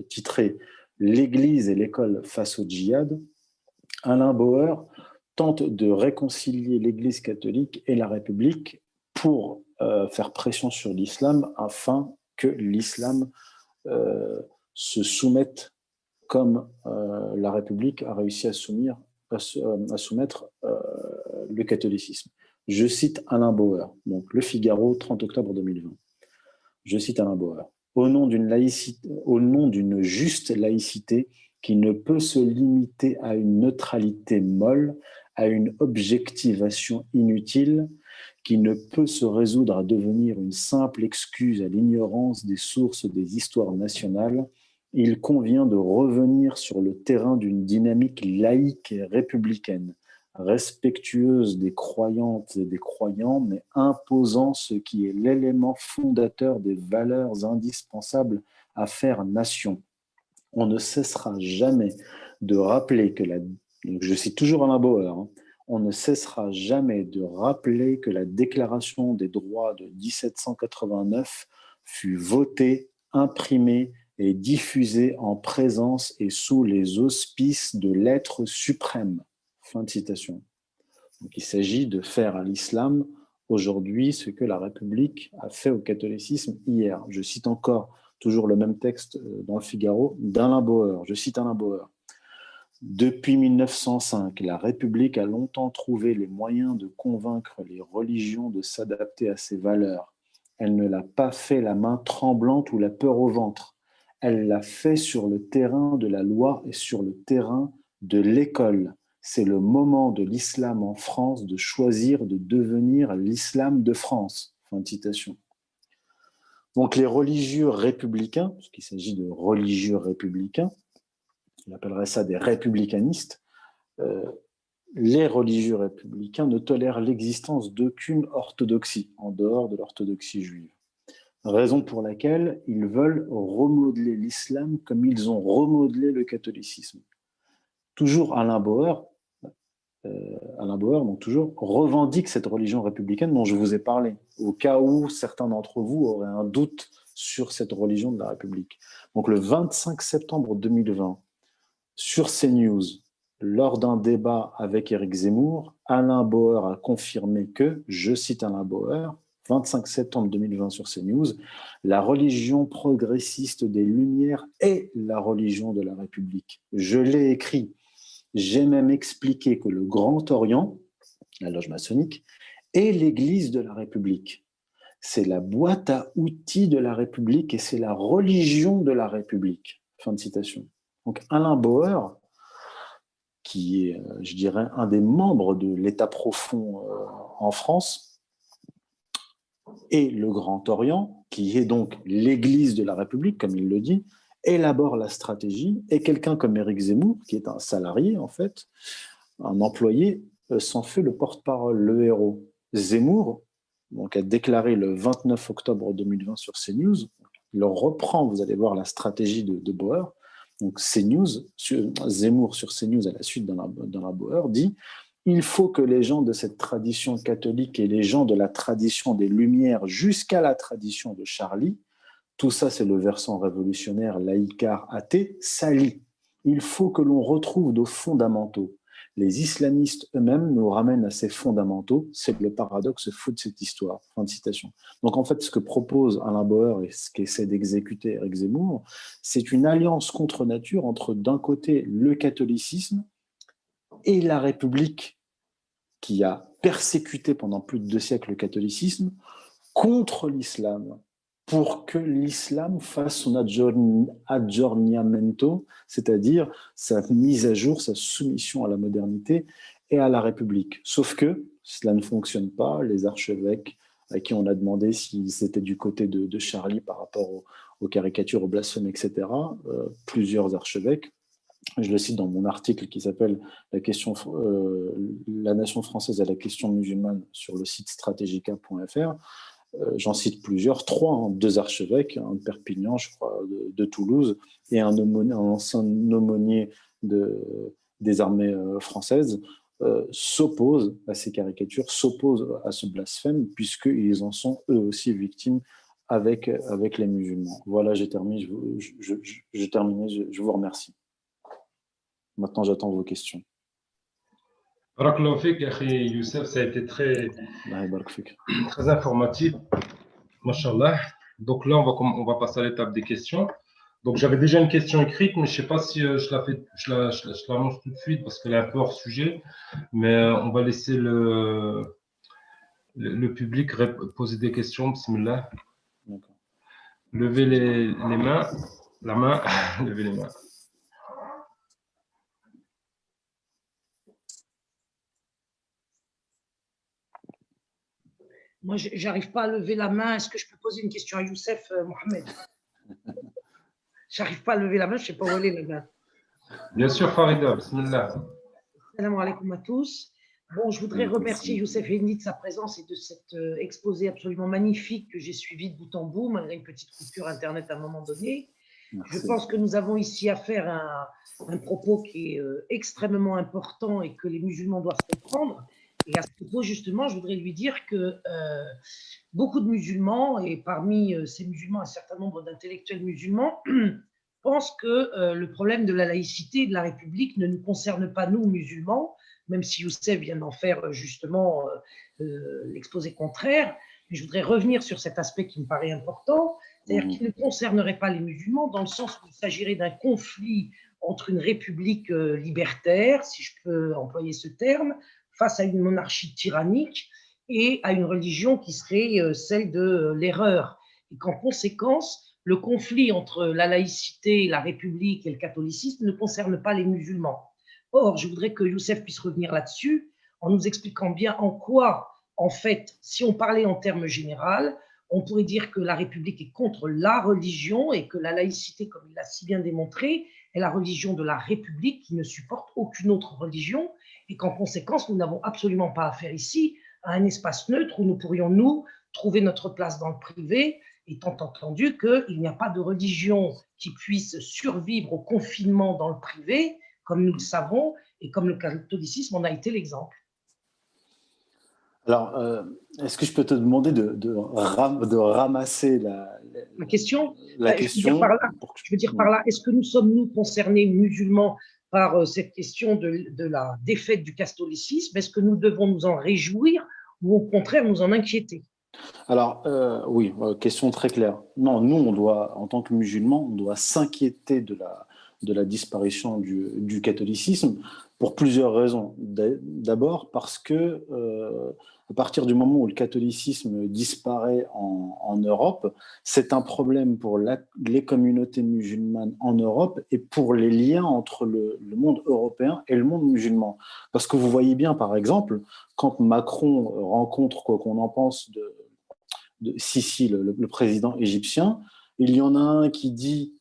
titrée « L'Église et l'école face au djihad », Alain Bauer tente de réconcilier l'Église catholique et la République pour faire pression sur l'islam afin que l'islam se soumette comme la République a réussi à soumettre le catholicisme. Je cite Alain Bauer, donc Le Figaro, 30 octobre 2020. Je cite Alain Bauer. Au nom d'une juste laïcité qui ne peut se limiter à une neutralité molle, à une objectivation inutile, qui ne peut se résoudre à devenir une simple excuse à l'ignorance des sources des histoires nationales, il convient de revenir sur le terrain d'une dynamique laïque et républicaine, respectueuse des croyantes et des croyants, mais imposant ce qui est l'élément fondateur des valeurs indispensables à faire nation. On ne cessera jamais de rappeler que je cite toujours Alain Bauer, hein, on ne cessera jamais de rappeler que la Déclaration des droits de 1789 fut votée, imprimée et diffusée en présence et sous les auspices de l'être suprême. Fin de citation. Donc, il s'agit de faire à l'islam aujourd'hui ce que la République a fait au catholicisme hier. Je cite encore toujours le même texte dans le Figaro d'Alain Bauer. Je cite Alain Bauer. Depuis 1905, la République a longtemps trouvé les moyens de convaincre les religions de s'adapter à ses valeurs. Elle ne l'a pas fait la main tremblante ou la peur au ventre. Elle l'a fait sur le terrain de la loi et sur le terrain de l'école. C'est le moment de l'islam en France de choisir de devenir l'islam de France. Fin de citation. Donc les religieux républicains, parce qu'il s'agit de religieux républicains, on appellerait ça des républicanistes, les religieux républicains ne tolèrent l'existence d'aucune orthodoxie en dehors de l'orthodoxie juive. Raison pour laquelle ils veulent remodeler l'islam comme ils ont remodelé le catholicisme. Toujours Alain Bauer, donc toujours, revendique cette religion républicaine dont je vous ai parlé, au cas où certains d'entre vous auraient un doute sur cette religion de la République. Donc le 25 septembre 2020, sur CNews, lors d'un débat avec Éric Zemmour, Alain Bauer a confirmé que, je cite Alain Bauer, 25 septembre 2020 sur CNews, la religion progressiste des Lumières est la religion de la République. Je l'ai écrit. J'ai même expliqué que le Grand Orient, la loge maçonnique, est l'église de la République. C'est la boîte à outils de la République et c'est la religion de la République. Fin de citation. Donc Alain Bauer, qui est, je dirais, un des membres de l'État profond en France, et le Grand Orient, qui est donc l'église de la République, comme il le dit, élabore la stratégie, et quelqu'un comme Éric Zemmour, qui est un salarié en fait, un employé, s'en fait le porte-parole, le héros. Zemmour donc, a déclaré le 29 octobre 2020 sur CNews, il reprend, vous allez voir, la stratégie de Bauer. Donc Zemmour sur CNews à la suite d'Alain Bauer dit « Il faut que les gens de cette tradition catholique et les gens de la tradition des Lumières jusqu'à la tradition de Charlie, tout ça c'est le versant révolutionnaire, laïcard, athée, s'allient. Il faut que l'on retrouve nos fondamentaux. Les islamistes eux-mêmes nous ramènent à ces fondamentaux. C'est le paradoxe fou de cette histoire. » Fin de citation. Donc en fait, ce que propose Alain Bauer et ce qu'essaie d'exécuter Éric Zemmour, c'est une alliance contre nature entre d'un côté le catholicisme et la République qui a persécuté pendant plus de 2 siècles le catholicisme contre l'islam, pour que l'islam fasse son aggiornamento, c'est-à-dire sa mise à jour, sa soumission à la modernité et à la République. Sauf que cela ne fonctionne pas. Les archevêques à qui on a demandé s'ils étaient du côté de Charlie par rapport aux caricatures, aux blasphèmes, etc., plusieurs archevêques, je le cite dans mon article qui s'appelle La nation française à la question musulmane sur le site strategica.fr, j'en cite plusieurs, 3, hein, 2 archevêques, un de Perpignan, je crois, de Toulouse, et un ancien aumônier des armées françaises, s'opposent à ces caricatures, s'opposent à ce blasphème, puisqu'ils en sont eux aussi victimes avec les musulmans. Voilà, j'ai terminé, je vous remercie. Maintenant, j'attends vos questions. Barakallahu fik, Akhi Youssef, ça a été très informatif. Mashallah. Donc là, on va passer à l'étape des questions. Donc j'avais déjà une question écrite, mais je ne sais pas si je l'annonce tout de suite parce qu'elle est un peu hors sujet. Mais on va laisser le public poser des questions. Bismillah. Levez les mains. La main. Levez les mains. Moi, je n'arrive pas à lever la main. Est-ce que je peux poser une question à Youssef Mohamed? Je n'arrive pas à lever la main, je ne sais pas où elle est la main. Bien sûr, Farida, bismillah. Salam alaikum à tous. Bon, je voudrais Donc, remercier Youssef Henni de sa présence et de cet exposé absolument magnifique que j'ai suivi de bout en bout, malgré une petite coupure Internet à un moment donné. Je merci. pense que nous avons ici affaire à un propos qui est extrêmement important et que les musulmans doivent comprendre. Et à ce propos, justement, je voudrais lui dire que beaucoup de musulmans, et parmi ces musulmans, un certain nombre d'intellectuels musulmans, pensent que le problème de la laïcité et de la République ne nous concerne pas, nous, musulmans, même si Youssef vient d'en faire justement l'exposé contraire. Mais je voudrais revenir sur cet aspect qui me paraît important, c'est-à-dire qu'il ne concernerait pas les musulmans dans le sens où il s'agirait d'un conflit entre une république libertaire, si je peux employer ce terme, face à une monarchie tyrannique et à une religion qui serait celle de l'erreur. Et qu'en conséquence, le conflit entre la laïcité, la République et le catholicisme ne concerne pas les musulmans. Or, je voudrais que Youssef puisse revenir là-dessus en nous expliquant bien en quoi, en fait, si on parlait en termes généraux, on pourrait dire que la République est contre la religion et que la laïcité, comme il l'a si bien démontré, est la religion de la République qui ne supporte aucune autre religion et qu'en conséquence, nous n'avons absolument pas affaire ici à un espace neutre où nous pourrions, nous, trouver notre place dans le privé, étant entendu qu'il n'y a pas de religion qui puisse survivre au confinement dans le privé, comme nous le savons, et comme le catholicisme en a été l'exemple. Alors, est-ce que je peux te demander de ramasser Ma question, la question je veux dire par là, est-ce que nous sommes, nous, concernés musulmans par cette question de la défaite du catholicisme? Est-ce que nous devons nous en réjouir ou au contraire nous en inquiéter? Alors, oui, question très claire. Non, nous, on doit, en tant que musulmans, on doit s'inquiéter de la disparition du catholicisme pour plusieurs raisons. D'abord parce que à partir du moment où le catholicisme disparaît en Europe, c'est un problème pour les communautés musulmanes en Europe et pour les liens entre le monde européen et le monde musulman. Parce que vous voyez bien, par exemple, quand Macron rencontre, quoi qu'on en pense, de Sisi, le président égyptien, il y en a un qui dit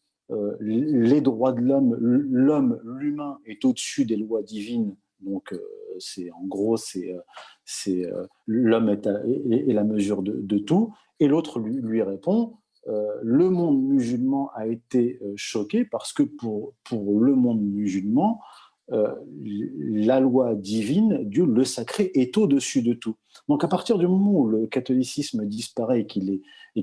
les droits de l'humain est au-dessus des lois divines. Donc, en gros, l'homme est la mesure de tout. Et l'autre lui répond, le monde musulman a été choqué parce que pour le monde musulman, la loi divine, Dieu, le sacré, est au-dessus de tout. Donc à partir du moment où le catholicisme disparaît et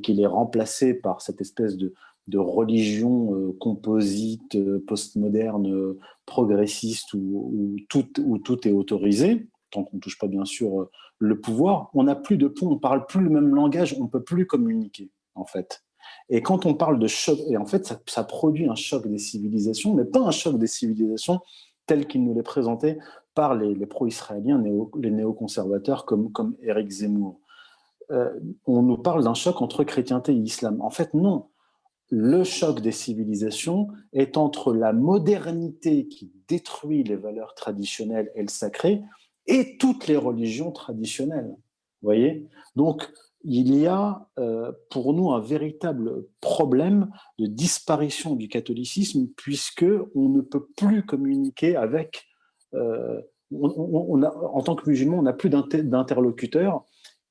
qu'il est remplacé par cette espèce de religion composite, postmoderne, progressiste, où tout est autorisé, tant qu'on ne touche pas bien sûr le pouvoir, on n'a plus de pont, on ne parle plus le même langage, on ne peut plus communiquer en fait. Et quand on parle de choc, et en fait ça produit un choc des civilisations, mais pas un choc des civilisations tel qu'il nous l'est présenté par les pro-israéliens, les néoconservateurs comme Éric Zemmour. On nous parle d'un choc entre chrétienté et islam. En fait, non. Le choc des civilisations est entre la modernité qui détruit les valeurs traditionnelles et le sacré et toutes les religions traditionnelles. Vous voyez ? Donc, il y a pour nous un véritable problème de disparition du catholicisme puisqu'on ne peut plus communiquer avec... en tant que musulman, on n'a plus d'interlocuteurs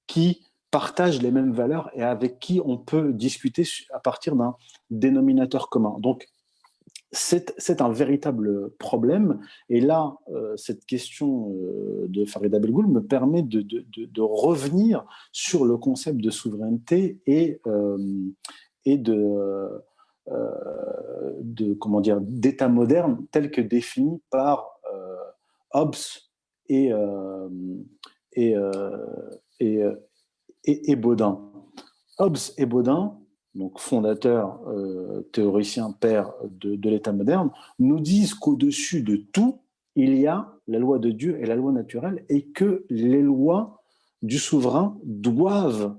qui partagent les mêmes valeurs et avec qui on peut discuter à partir d'un dénominateur commun. Donc, c'est un véritable problème. Et là, cette question de Farid Abelgoul me permet de revenir sur le concept de souveraineté et d'état moderne tel que défini par Hobbes et Baudin. Hobbes et Baudin, donc fondateur, théoricien, père de l'État moderne, nous disent qu'au-dessus de tout, il y a la loi de Dieu et la loi naturelle et que les lois du souverain doivent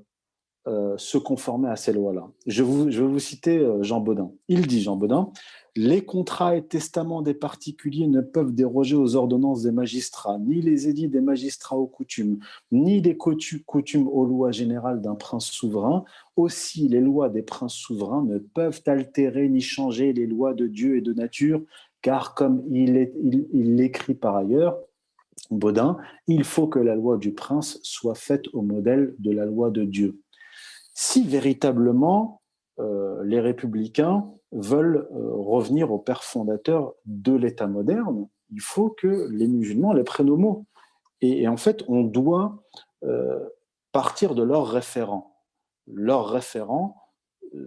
se conformer à ces lois-là. Je vais vous citer Jean Baudin. Il dit, Jean Baudin, « Les contrats et testaments des particuliers ne peuvent déroger aux ordonnances des magistrats, ni les édits des magistrats aux coutumes, ni les coutumes aux lois générales d'un prince souverain. Aussi, les lois des princes souverains ne peuvent altérer ni changer les lois de Dieu et de nature, car comme il l'écrit par ailleurs, Baudin, il faut que la loi du prince soit faite au modèle de la loi de Dieu. Si véritablement les républicains veulent revenir au père fondateur de l'État moderne, il faut que les musulmans les prennent au mot. Et en fait, on doit partir de leurs référents. Leurs référents,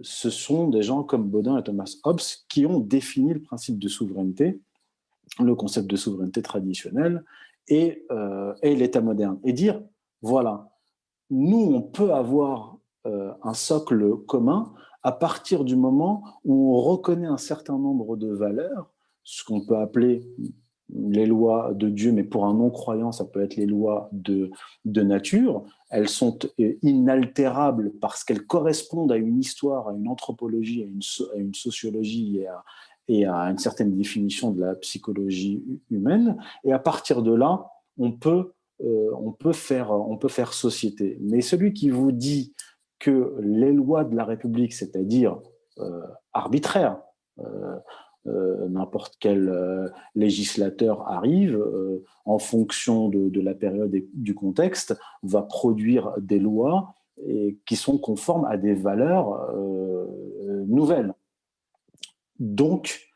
ce sont des gens comme Baudin et Thomas Hobbes qui ont défini le principe de souveraineté, le concept de souveraineté traditionnelle et l'État moderne. Et dire, voilà, nous, on peut avoir un socle commun à partir du moment où on reconnaît un certain nombre de valeurs, ce qu'on peut appeler les lois de Dieu, mais pour un non-croyant, ça peut être les lois de nature. Elles sont inaltérables parce qu'elles correspondent à une histoire, à une anthropologie, à une sociologie et à une certaine définition de la psychologie humaine. Et à partir de là, on peut faire société. Mais celui qui vous dit que les lois de la République, c'est-à-dire arbitraires, n'importe quel législateur arrive, en fonction de la période et du contexte, va produire des lois qui sont conformes à des valeurs nouvelles. Donc,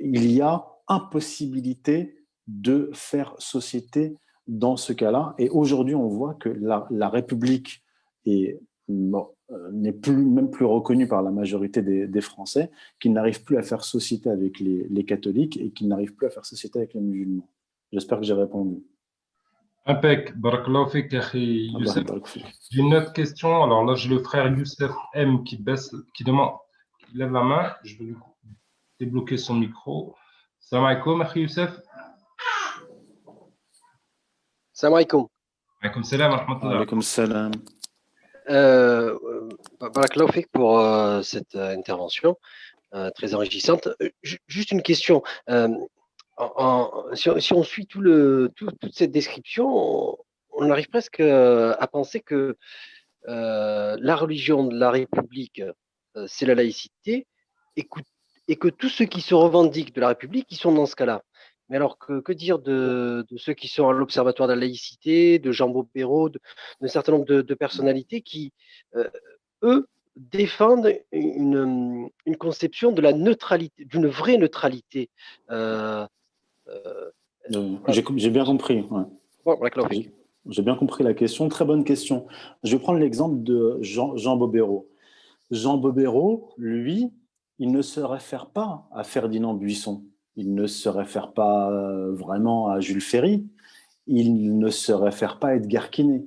il y a impossibilité de faire société dans ce cas-là. Et aujourd'hui, on voit que la République n'est même plus reconnue par la majorité des Français, qui n'arrivent plus à faire société avec les catholiques et qui n'arrivent plus à faire société avec les musulmans. J'espère que j'ai répondu. Impec, barakallahu fik, akhi Youssef. J'ai une autre question. Alors là, j'ai le frère Youssef M qui lève la main. Je vais lui débloquer son micro. Salam alaikum, akhi Youssef. Salam alaikum. Alaikum salam, rahmatullah. Alaikum salam. Barakallahu fik pour cette intervention très enrichissante. Juste une question. Si on suit toute cette description, on arrive presque à penser que la religion de la République, c'est la laïcité, et que tous ceux qui se revendiquent de la République, ils sont dans ce cas-là. Mais alors, que dire de ceux qui sont à l'Observatoire de la laïcité, de Jean Bobéro, d'un certain nombre de personnalités qui, eux, défendent une conception de la neutralité, d'une vraie neutralité. J'ai bien compris. Ouais. Bon, j'ai bien compris la question. Très bonne question. Je vais prendre l'exemple de Jean Bobéro. Jean Bobéro, lui, il ne se réfère pas à Ferdinand Buisson. Il ne se réfère pas vraiment à Jules Ferry. Il ne se réfère pas à Edgar Quinet.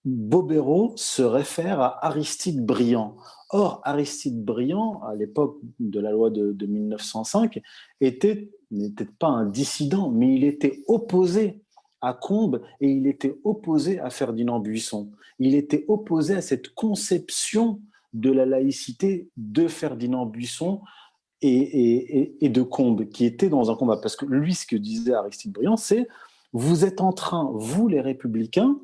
Bobéro se réfère à Aristide Briand. Or, Aristide Briand, à l'époque de la loi de 1905, n'était pas un dissident, mais il était opposé à Combes et il était opposé à Ferdinand Buisson. Il était opposé à cette conception de la laïcité de Ferdinand Buisson et de Combes, qui était dans un combat. Parce que lui, ce que disait Aristide Briand, c'est « vous êtes en train, vous les républicains,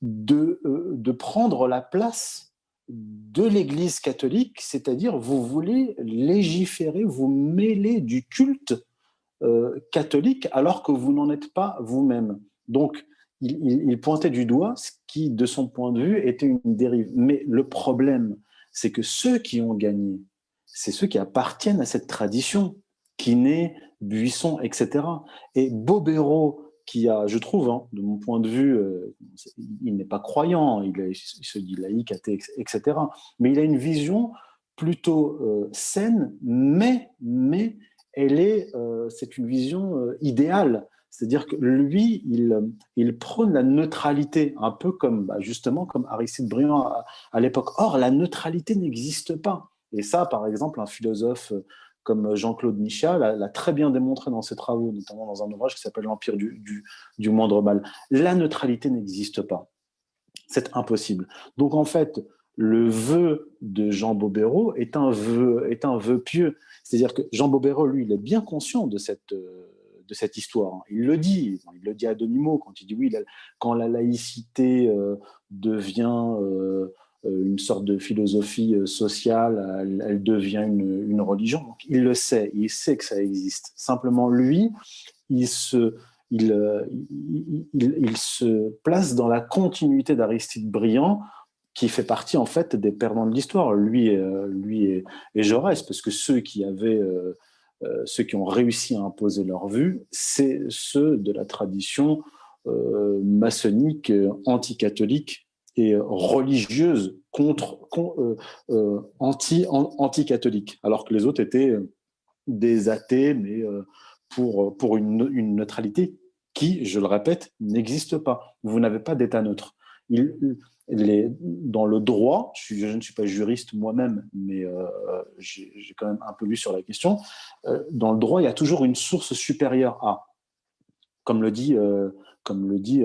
de prendre la place de l'Église catholique, c'est-à-dire vous voulez légiférer, vous mêler du culte catholique alors que vous n'en êtes pas vous-même. » Donc, il pointait du doigt ce qui, de son point de vue, était une dérive. Mais le problème, c'est que ceux qui ont gagné, c'est ceux qui appartiennent à cette tradition, Quinet, Buisson, etc. Et Bobéro, qui a, je trouve, hein, de mon point de vue, il n'est pas croyant, il se dit laïque, athée, etc. Mais il a une vision plutôt saine, mais c'est une vision idéale. C'est-à-dire que lui, il prône la neutralité, un peu comme, justement, comme Aristide Briand à l'époque. Or, la neutralité n'existe pas. Et ça, par exemple, un philosophe comme Jean-Claude Michat l'a très bien démontré dans ses travaux, notamment dans un ouvrage qui s'appelle L'Empire du moindre mal. La neutralité n'existe pas. C'est impossible. Donc, en fait, le vœu de Jean Bobéro est un vœu pieux. C'est-à-dire que Jean Bobéro, lui, il est bien conscient de cette histoire. Il le dit à demi-mot quand il dit oui, quand la laïcité devient une sorte de philosophie sociale, elle devient une religion. Donc, il le sait, il sait que ça existe. Simplement, lui, il se il se place dans la continuité d'Aristide Briand, qui fait partie en fait des perdants de l'histoire, lui et Jaurès, parce que ceux qui ont réussi à imposer leur vue, c'est ceux de la tradition maçonnique, anticatholique et religieuse anti-catholique, alors que les autres étaient des athées, mais pour une neutralité qui, je le répète, n'existe pas. Vous n'avez pas d'état neutre. Dans le droit, je ne suis pas juriste moi-même, mais j'ai quand même un peu lu sur la question, dans le droit, il y a toujours une source supérieure à, comme le dit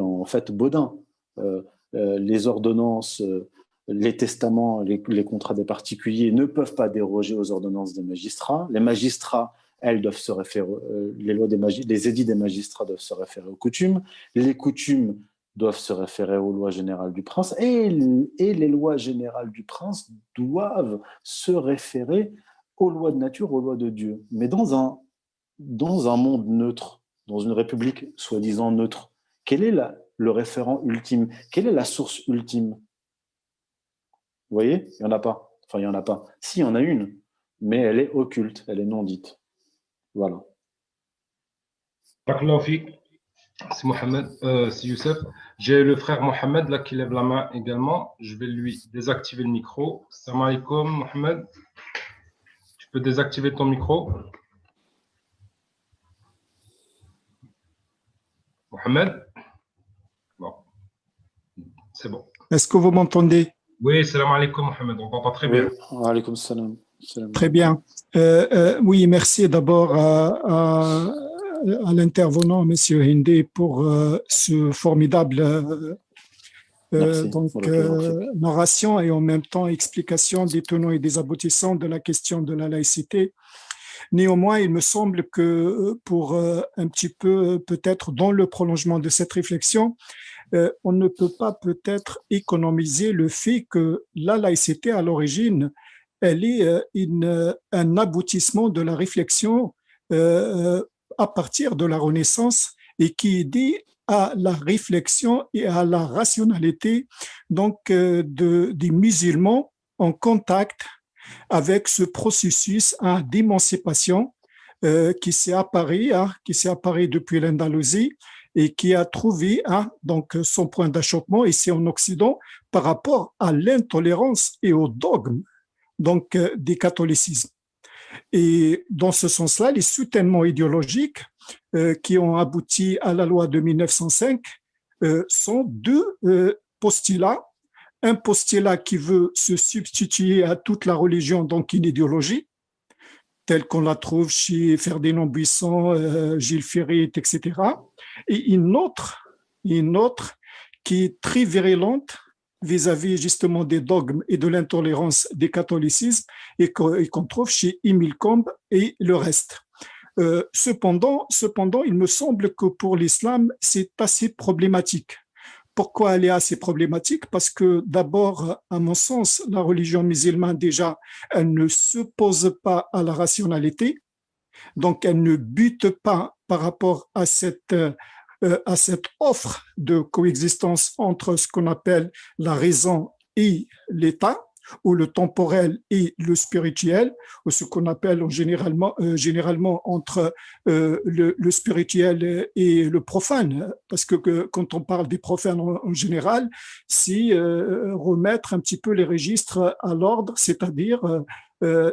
en fait Baudin. Les ordonnances, les testaments, les contrats des particuliers ne peuvent pas déroger aux ordonnances des magistrats. Les magistrats, elles, doivent se référer, les édits des magistrats doivent se référer aux coutumes. Les coutumes doivent se référer aux lois générales du prince, et les lois générales du prince doivent se référer aux lois de nature, aux lois de Dieu. Mais dans un monde neutre, dans une république soi-disant neutre, quel est le référent ultime? Quelle est la source ultime? Vous voyez? Il n'y en a pas. Enfin, il n'y en a pas. Si, il y en a une, mais elle est occulte, elle est non dite. Voilà. C'est Mohamed, c'est Youssef. J'ai le frère Mohamed là qui lève la main également. Je vais lui désactiver le micro. Salam alaikum, Mohamed. Tu peux désactiver ton micro. Mohamed. Bon, c'est bon. Est-ce que vous m'entendez? Oui, salam alaikum, Mohamed. On t'entend très bien. Oui, alaikum salam. Très bien. Oui, merci d'abord à l'intervenant, M. Hindé, pour ce formidable narration et en même temps explication des tenants et des aboutissants de la question de la laïcité. Néanmoins, il me semble que pour un petit peu, peut-être dans le prolongement de cette réflexion, on ne peut pas peut-être économiser le fait que la laïcité, à l'origine, elle est un aboutissement de la réflexion à partir de la Renaissance et qui est dit à la réflexion et à la rationalité donc des musulmans en contact avec ce processus d'émancipation qui s'est apparu depuis l'Andalousie et qui a trouvé donc son point d'achoppement ici en Occident par rapport à l'intolérance et au dogme donc des catholicismes. Et dans ce sens-là, les soutènements idéologiques qui ont abouti à la loi de 1905 sont deux postulats. Un postulat qui veut se substituer à toute la religion, donc une idéologie, telle qu'on la trouve chez Ferdinand Buisson, Gilles Ferry, etc. Et une autre qui est très virulente vis-à-vis justement des dogmes et de l'intolérance des catholicismes et qu'on trouve chez Émile Combes et le reste. Cependant, il me semble que pour l'islam, c'est assez problématique. Pourquoi elle est assez problématique? Parce que d'abord, à mon sens, la religion musulmane, déjà, elle ne s'oppose pas à la rationalité, donc elle ne bute pas par rapport à cette offre de coexistence entre ce qu'on appelle la raison et l'État, ou le temporel et le spirituel, ou ce qu'on appelle généralement entre le spirituel et le profane, parce que quand on parle des profanes en général, c'est remettre un petit peu les registres à l'ordre, c'est-à-dire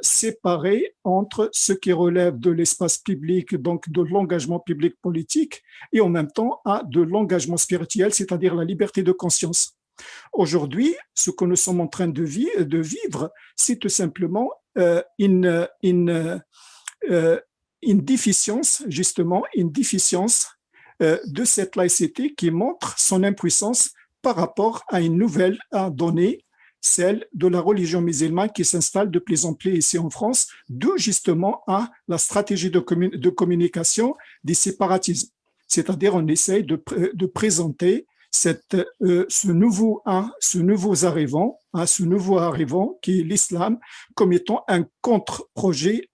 séparer entre ce qui relève de l'espace public, donc de l'engagement public politique, et en même temps de l'engagement spirituel, c'est-à-dire la liberté de conscience. Aujourd'hui, ce que nous sommes en train de vivre, c'est tout simplement une déficience, justement, de cette laïcité qui montre son impuissance par rapport à une nouvelle donnée, celle de la religion musulmane qui s'installe de plus en plus ici en France, d'où justement la stratégie de communication des séparatismes. C'est-à-dire, on essaye de présenter ce nouveau arrivant qui est l'islam comme étant un contre-projet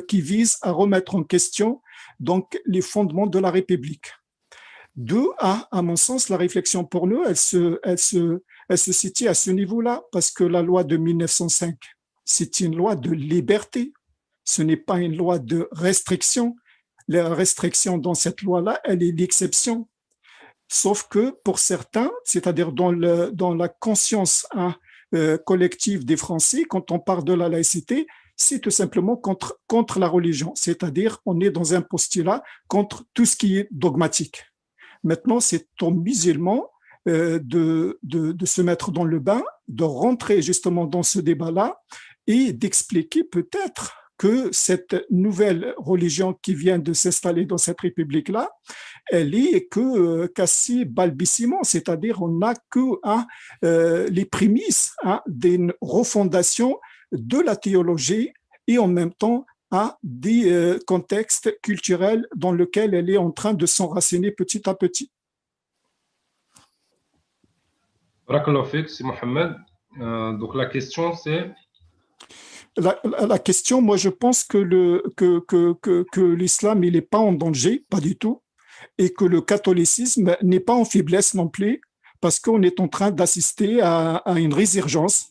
qui vise à remettre en question donc les fondements de la République. Deux, à mon sens, la réflexion pour nous, elle se situe à ce niveau-là, parce que la loi de 1905, c'est une loi de liberté, ce n'est pas une loi de restriction. La restriction dans cette loi-là, elle est l'exception. Sauf que pour certains, c'est-à-dire dans la conscience collective des Français, quand on parle de la laïcité, c'est tout simplement contre la religion, c'est-à-dire on est dans un postulat contre tout ce qui est dogmatique. Maintenant, c'est aux musulmans de se mettre dans le bain, de rentrer justement dans ce débat-là et d'expliquer peut-être que cette nouvelle religion qui vient de s'installer dans cette république-là, elle est qu'assez balbutiement, c'est-à-dire on n'a que les prémices d'une refondation de la théologie et en même temps à des contextes culturels dans lesquels elle est en train de s'enraciner petit à petit. Barakallahu fik, c'est Mohamed. Donc la question c'est... La question, moi je pense que l'islam il n'est pas en danger, pas du tout, et que le catholicisme n'est pas en faiblesse non plus, parce qu'on est en train d'assister à une résurgence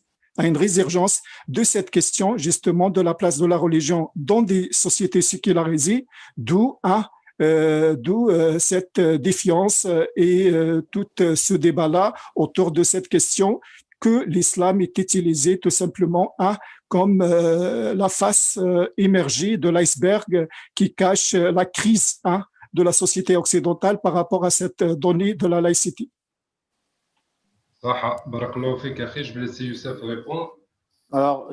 de cette question justement de la place de la religion dans des sociétés sécularisées, d'où cette défiance et tout ce débat-là autour de cette question que l'islam est utilisé tout simplement comme la face émergée de l'iceberg qui cache la crise de la société occidentale par rapport à cette donnée de la laïcité. Barakallahu fik, akhi. Je vais laisser Youssef répondre. Alors,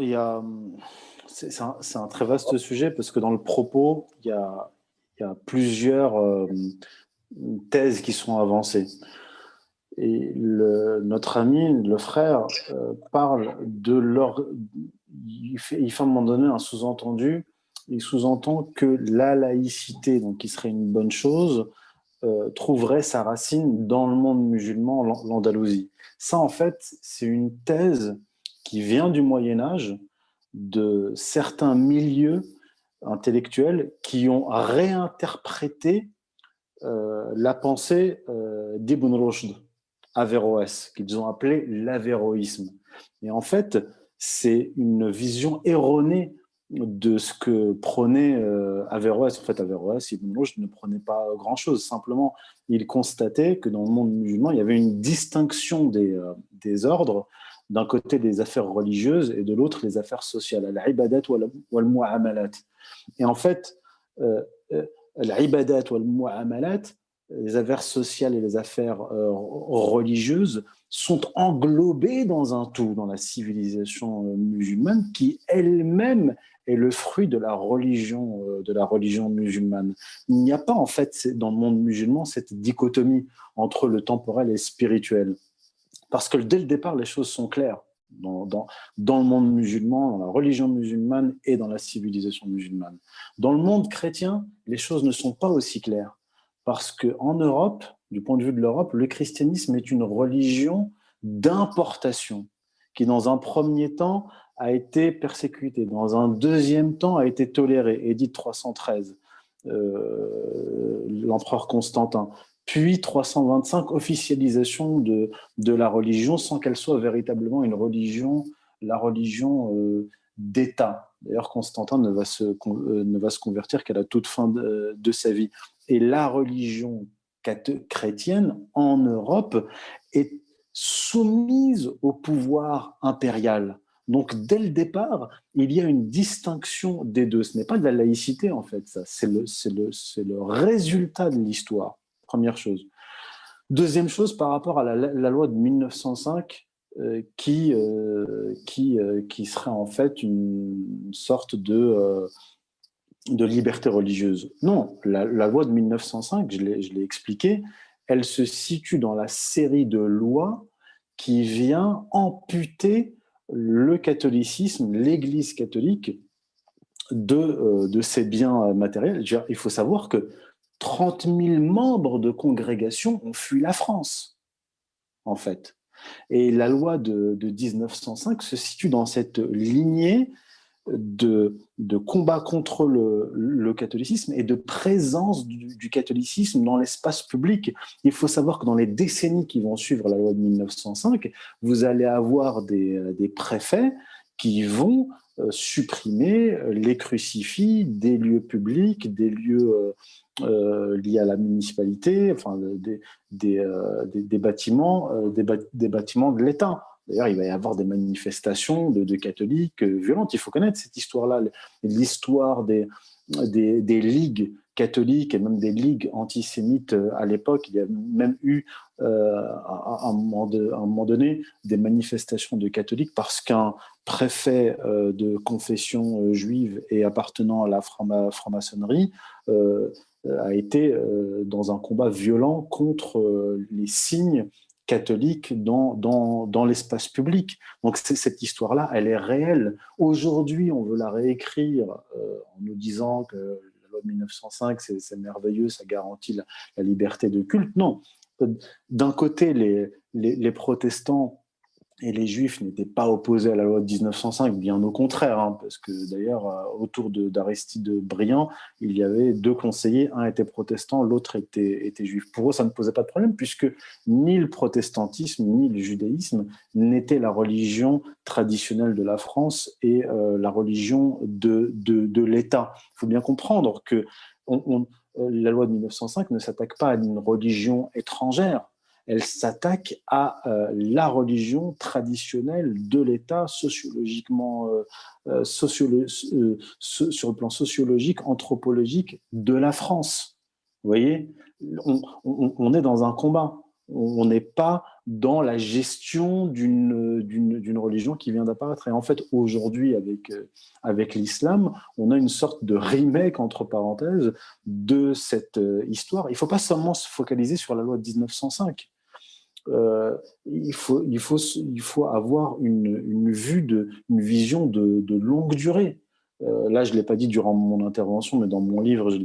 c'est un très vaste sujet parce que dans le propos, il y a plusieurs thèses qui sont avancées. Et notre ami, le frère, parle de leur... Il fait à un moment donné un sous-entendu. Il sous-entend que la laïcité, donc qui serait une bonne chose, trouverait sa racine dans le monde musulman, l'Andalousie. Ça, en fait, c'est une thèse qui vient du Moyen-Âge, de certains milieux intellectuels qui ont réinterprété la pensée d'Ibn Rushd, Averroès, qu'ils ont appelé l'avéroïsme. Et en fait, c'est une vision erronée de ce que prenait Averroès. En fait, Averroès, Ibn Rushd ne prenait pas grand-chose. Simplement, il constatait que dans le monde musulman, il y avait une distinction des ordres. D'un côté, les affaires religieuses et de l'autre, les affaires sociales. Al-ibadat wal-mu'amalat. Et en fait, al-ibadat wal-mu'amalat, les affaires sociales et les affaires religieuses sont englobées dans un tout, dans la civilisation musulmane qui elle-même est le fruit de la religion musulmane. Il n'y a pas en fait dans le monde musulman cette dichotomie entre le temporel et le spirituel. Parce que dès le départ, les choses sont claires dans le monde musulman, dans la religion musulmane et dans la civilisation musulmane. Dans le monde chrétien, les choses ne sont pas aussi claires. Parce qu'en Europe, du point de vue de l'Europe, le christianisme est une religion d'importation qui, dans un premier temps, a été persécutée, dans un deuxième temps, a été tolérée, édit 313, l'empereur Constantin. Puis 325, officialisation de la religion sans qu'elle soit véritablement une religion, la religion d'État. D'ailleurs, Constantin ne va se convertir qu'à la toute fin de sa vie. Et la religion chrétienne en Europe est soumise au pouvoir impérial. Donc, dès le départ, il y a une distinction des deux. Ce n'est pas de la laïcité, en fait, ça. C'est le résultat de l'histoire. Première chose. Deuxième chose, par rapport à la loi de 1905, qui serait en fait une sorte de liberté religieuse. Non, la loi de 1905, je l'ai expliqué, elle se situe dans la série de lois qui vient amputer le catholicisme, l'Église catholique, de ses biens matériels. Il faut savoir que 30 000 membres de congrégation ont fui la France, en fait. Et la loi de 1905 se situe dans cette lignée de combat contre le catholicisme et de présence du catholicisme dans l'espace public. Il faut savoir que dans les décennies qui vont suivre la loi de 1905, vous allez avoir des préfets qui vont supprimer les crucifix des lieux publics, des lieux liés à la municipalité, enfin des bâtiments, des bâtiments de l'État. D'ailleurs, il va y avoir des manifestations de catholiques violentes. Il faut connaître cette histoire-là, l'histoire des ligues catholiques et même des ligues antisémites à l'époque. Il y a même eu, à un moment donné, des manifestations de catholiques parce qu'un préfet de confession juive et appartenant à la franc-maçonnerie a été dans un combat violent contre les signes catholique dans l'espace public. Donc cette histoire-là, elle est réelle. Aujourd'hui, on veut la réécrire en nous disant que la loi de 1905, c'est merveilleux, ça garantit la liberté de culte. Non. D'un côté, les protestants et les juifs n'étaient pas opposés à la loi de 1905, bien au contraire, hein, parce que d'ailleurs, autour d'Aristide Briand, il y avait 2 conseillers, un était protestant, l'autre était juif. Pour eux, ça ne posait pas de problème, puisque ni le protestantisme, ni le judaïsme n'étaient la religion traditionnelle de la France et la religion de l'État. Il faut bien comprendre que la loi de 1905 ne s'attaque pas à une religion étrangère, elle s'attaque à la religion traditionnelle de l'État sociologiquement, sur le plan sociologique, anthropologique de la France. Vous voyez, on est dans un combat. On n'est pas dans la gestion d'une religion qui vient d'apparaître. Et en fait, aujourd'hui, avec l'islam, on a une sorte de remake, entre parenthèses, de cette histoire. Il ne faut pas seulement se focaliser sur la loi de 1905. Il faut avoir une vision de longue durée. Là, je ne l'ai pas dit durant mon intervention, mais dans mon livre, je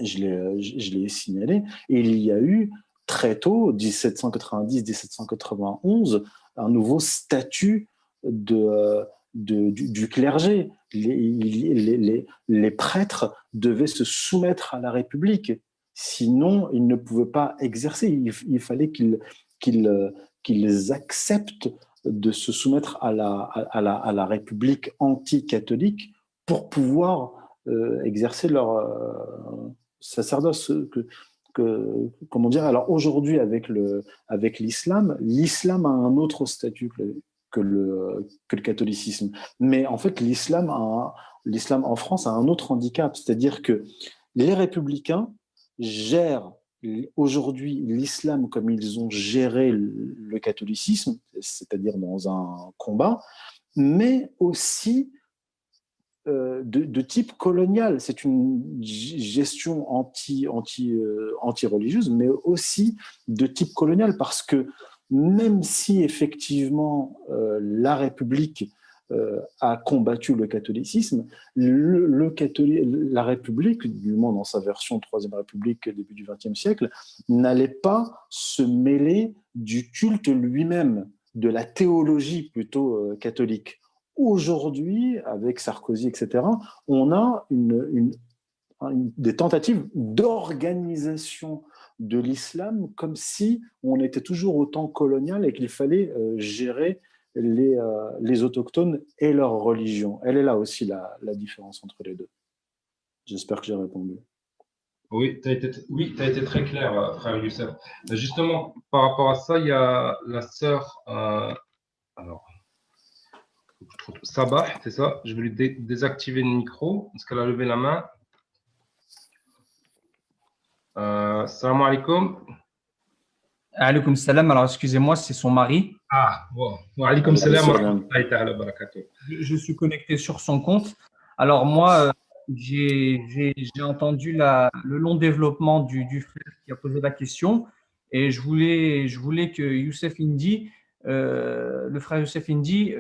l'ai signalé. Et il y a eu très tôt, 1790-1791, un nouveau statut du clergé. Les prêtres devaient se soumettre à la République. Sinon, ils ne pouvaient pas exercer. Il fallait qu'ils acceptent de se soumettre à la République anti-catholique pour pouvoir exercer leur sacerdoce. Comment dire ? Alors aujourd'hui, avec l'islam, l'islam a un autre statut que le catholicisme. Mais en fait, l'islam en France a un autre handicap, c'est-à-dire que les républicains gèrent aujourd'hui l'islam comme ils ont géré le catholicisme, c'est-à-dire dans un combat, mais aussi de type colonial. C'est une gestion anti-religieuse, mais aussi de type colonial, parce que même si effectivement la République a combattu le catholicisme, la République, du moins dans sa version Troisième République début du XXe siècle, n'allait pas se mêler du culte lui-même, de la théologie plutôt catholique. Aujourd'hui, avec Sarkozy, etc., on a des tentatives d'organisation de l'islam comme si on était toujours au temps colonial et qu'il fallait gérer les autochtones et leur religion. Elle est là aussi la différence entre les deux. J'espère que j'ai répondu. Oui, tu as été très clair, frère Youssef. Justement, par rapport à ça, il y a la sœur Sabah, c'est ça? Je vais lui désactiver le micro parce qu'elle a levé la main. Salam alaikum. Alaykoum salam. Alors, excusez-moi, c'est son mari. Ah, wow. Wa alaykoum salam wa rahmatullahi ta'ala wa barakatuh. Je suis connecté sur son compte. Alors, moi, j'ai entendu le long développement du frère qui a posé la question et je voulais que Youssef Indy, le frère Youssef Indy,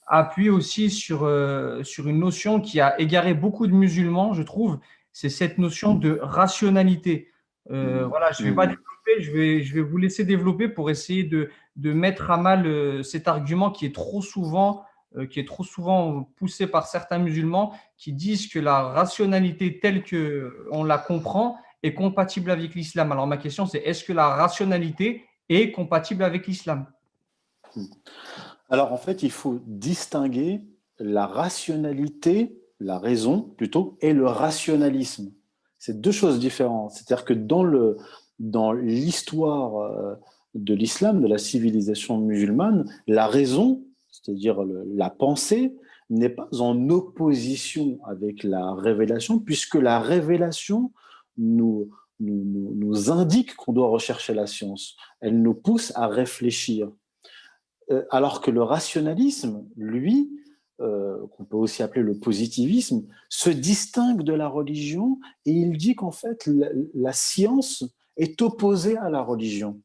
appuie aussi sur une notion qui a égaré beaucoup de musulmans, je trouve. C'est cette notion de rationalité. Voilà, je ne vais pas développer, je vais vous laisser développer pour essayer de mettre à mal cet argument qui est trop souvent qui est trop souvent poussée par certains musulmans qui disent que la rationalité telle qu'on la comprend est compatible avec l'islam. Alors ma question c'est, est-ce que la rationalité est compatible avec l'islam? Alors en fait, il faut distinguer la rationalité, la raison plutôt, et le rationalisme. C'est deux choses différentes. C'est-à-dire que dans l'histoire de l'islam, de la civilisation musulmane, la raison, c'est-à-dire la pensée, n'est pas en opposition avec la révélation, puisque la révélation nous indique qu'on doit rechercher la science. Elle nous pousse à réfléchir. Alors que le rationalisme, lui, qu'on peut aussi appeler le positivisme, se distingue de la religion et il dit qu'en fait, la science est opposée à la religion.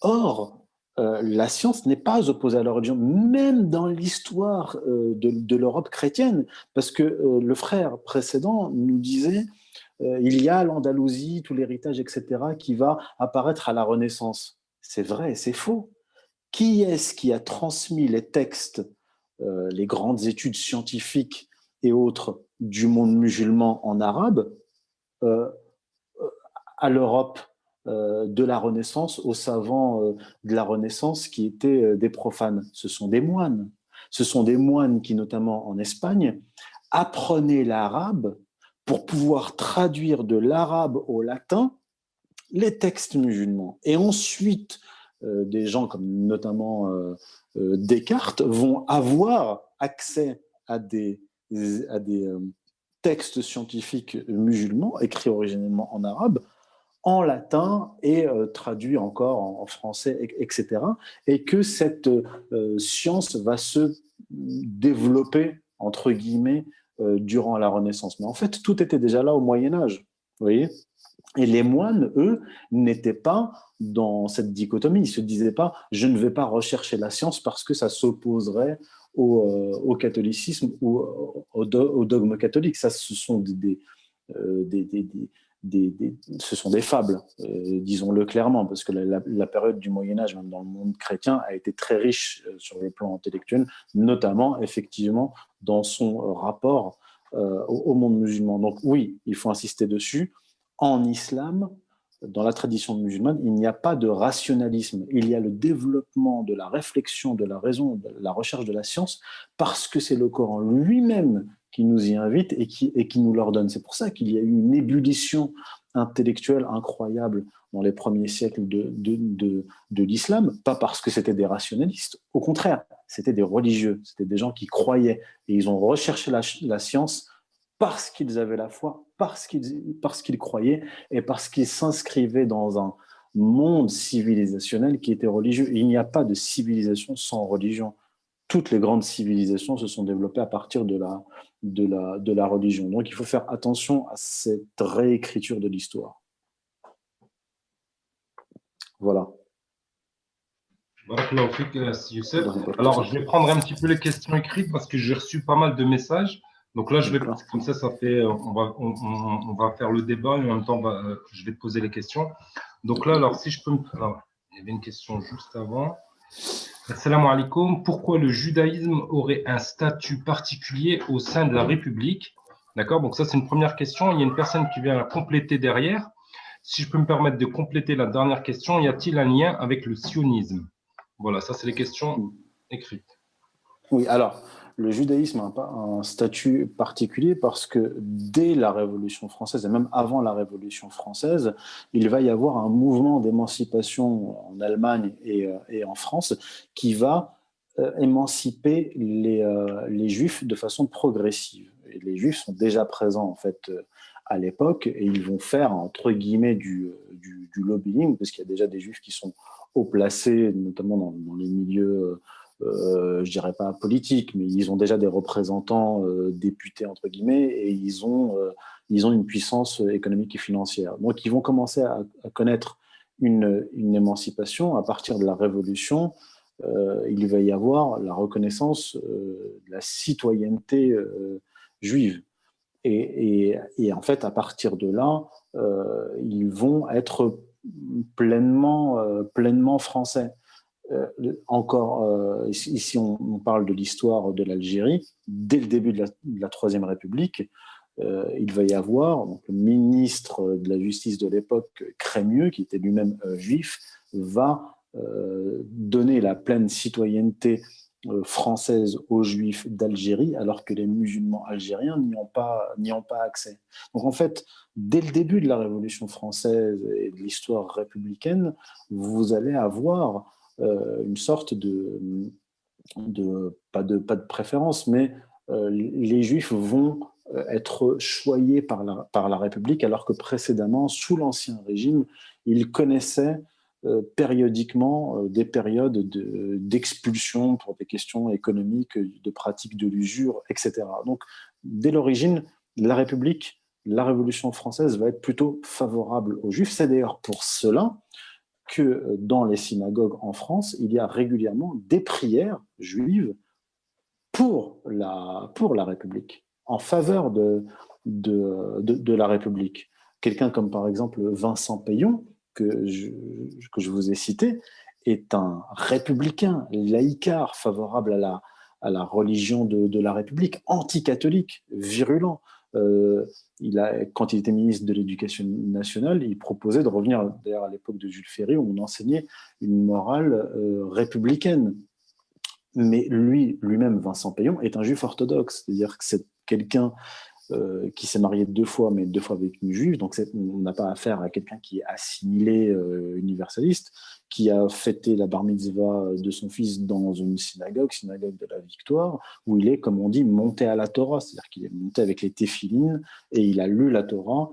Or, la science n'est pas opposée à la religion, même dans l'histoire de l'Europe chrétienne, parce que le frère précédent nous disait il y a l'Andalousie, tout l'héritage, etc., qui va apparaître à la Renaissance. C'est vrai, c'est faux. Qui est-ce qui a transmis les textes, les grandes études scientifiques et autres du monde musulman en arabe à l'Europe de la Renaissance, aux savants de la Renaissance qui étaient des profanes? Ce sont des moines. Ce sont des moines qui, notamment en Espagne, apprenaient l'arabe pour pouvoir traduire de l'arabe au latin les textes musulmans. Et ensuite, des gens comme notamment Descartes vont avoir accès à des textes scientifiques musulmans écrits originellement en arabe, en latin et traduits encore en français, etc. Et que cette science va se développer, entre guillemets, durant la Renaissance. Mais en fait, tout était déjà là au Moyen-Âge, vous voyez. Et les moines, eux, n'étaient pas dans cette dichotomie. Ils ne se disaient pas « je ne vais pas rechercher la science parce que ça s'opposerait au catholicisme ou au dogme catholique ». Ça, ce sont ce sont des fables, disons-le clairement, parce que la période du Moyen-Âge, même dans le monde chrétien, a été très riche sur le plan intellectuel, notamment, effectivement, dans son rapport au monde musulman. Donc oui, il faut insister dessus. En islam, dans la tradition musulmane, il n'y a pas de rationalisme. Il y a le développement de la réflexion, de la raison, de la recherche de la science, parce que c'est le Coran lui-même qui nous y invite et qui nous l'ordonne. C'est pour ça qu'il y a eu une ébullition intellectuelle incroyable dans les premiers siècles de l'islam, pas parce que c'était des rationalistes, au contraire, c'était des religieux, c'était des gens qui croyaient, et ils ont recherché la science parce qu'ils avaient la foi, parce qu'ils croyaient et parce qu'ils s'inscrivaient dans un monde civilisationnel qui était religieux. Et il n'y a pas de civilisation sans religion. Toutes les grandes civilisations se sont développées à partir de la religion. Donc il faut faire attention à cette réécriture de l'histoire. Voilà. Youssef. Alors, je vais prendre un petit peu les questions écrites parce que j'ai reçu pas mal de messages. Donc là, comme ça fait, on va faire le débat et en même temps, je vais te poser les questions. Donc là, alors si je peux alors, il y avait une question juste avant. Assalamu alaikum. Pourquoi le judaïsme aurait un statut particulier au sein de la République? D'accord, donc ça, c'est une première question. Il y a une personne qui vient compléter derrière. Si je peux me permettre de compléter la dernière question, y a-t-il un lien avec le sionisme? Voilà, ça, c'est les questions écrites. Oui, alors, le judaïsme n'a pas un statut particulier parce que dès la Révolution française, et même avant la Révolution française, il va y avoir un mouvement d'émancipation en Allemagne et en France qui va émanciper les Juifs de façon progressive. Et les Juifs sont déjà présents, en fait, à l'époque, et ils vont faire, entre guillemets, du lobbying, parce qu'il y a déjà des Juifs qui sont haut placés, notamment dans les milieux... je dirais pas politique, mais ils ont déjà des représentants députés entre guillemets et ils ont une puissance économique et financière. Donc ils vont commencer à connaître une émancipation à partir de la Révolution. Il va y avoir la reconnaissance de la citoyenneté juive. Et en fait, à partir de là, ils vont être pleinement français. ici on parle de l'histoire de l'Algérie. Dès le début de la Troisième République, il va y avoir donc, le ministre de la Justice de l'époque, Crémieux, qui était lui-même juif, va donner la pleine citoyenneté française aux juifs d'Algérie, alors que les musulmans algériens n'y ont pas accès. Donc en fait, dès le début de la Révolution française et de l'histoire républicaine, vous allez avoir une sorte pas de préférence, mais les juifs vont être choyés par la République, alors que précédemment, sous l'Ancien Régime, ils connaissaient périodiquement des périodes d'expulsion pour des questions économiques, de pratique de l'usure, etc. Donc, dès l'origine, la République, la Révolution française va être plutôt favorable aux Juifs. C'est d'ailleurs pour cela que dans les synagogues en France, il y a régulièrement des prières juives pour la République, en faveur de la République. Quelqu'un comme par exemple Vincent Payon, que je vous ai cité, est un républicain, laïcard, favorable à la religion de la République, anticatholique, virulent. Quand il était ministre de l'Éducation nationale, il proposait de revenir, d'ailleurs à l'époque de Jules Ferry, où on enseignait une morale républicaine. Mais lui-même, Vincent Payon, est un juif orthodoxe, c'est-à-dire que c'est quelqu'un qui s'est marié 2 fois, mais 2 fois avec une juive, donc on n'a pas affaire à quelqu'un qui est assimilé universaliste, qui a fêté la bar mitzvah de son fils dans une synagogue de la Victoire, où il est, comme on dit, monté à la Torah, c'est-à-dire qu'il est monté avec les téphilines et il a lu la Torah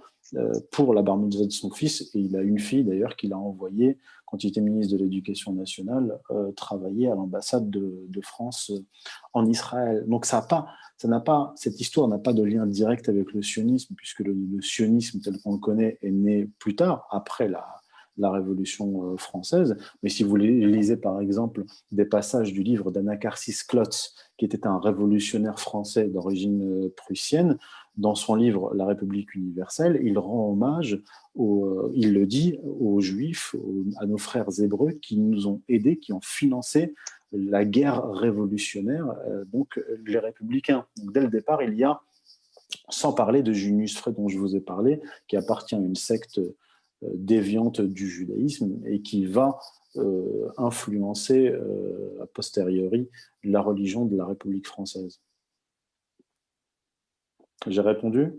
pour la bar mitzvah de son fils, et il a une fille d'ailleurs qu'il a envoyée, quand il était ministre de l'Éducation nationale, travailler à l'ambassade de France en Israël. Donc cette histoire n'a pas de lien direct avec le sionisme, puisque le sionisme tel qu'on le connaît est né plus tard, après la Révolution française. Mais si vous lisez par exemple des passages du livre d'Anacharsis Clootz, qui était un révolutionnaire français d'origine prussienne, dans son livre La République universelle, il rend hommage, il le dit, aux Juifs, à nos frères hébreux qui nous ont aidés, qui ont financé la guerre révolutionnaire, donc les républicains. Donc, dès le départ, il y a, sans parler de Junius Frey dont je vous ai parlé, qui appartient à une secte déviante du judaïsme et qui va influencer a posteriori la religion de la République française. J'ai répondu?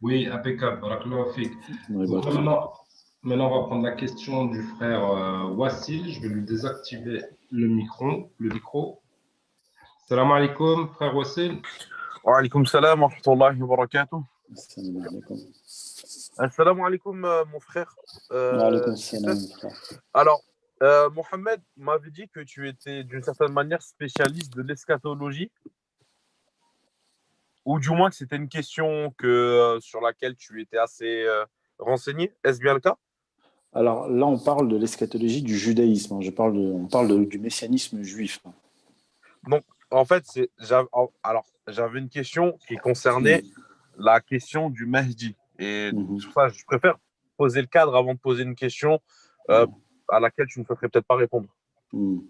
Oui, impeccable. Barakallahu fik. Oui, Donc, maintenant, on va prendre la question du frère Wassil. Je vais lui désactiver le micro. Salam alaikum, frère Wassil. Wa alaikum salam wa rahmatullahi wa barakatuh. Assalamu alaikum, mon frère. Alors, Mohamed m'avait dit que tu étais d'une certaine manière spécialiste de l'eschatologie, ou du moins que c'était une question sur laquelle tu étais assez renseigné. Est-ce bien le cas? Alors là, on parle de l'eschatologie du judaïsme. On parle du messianisme juif. Donc, en fait, j'avais une question qui concernait la question du Mahdi. Et sur ça, je préfère poser le cadre avant de poser une question à laquelle tu ne souhaiterais peut-être pas répondre. Donc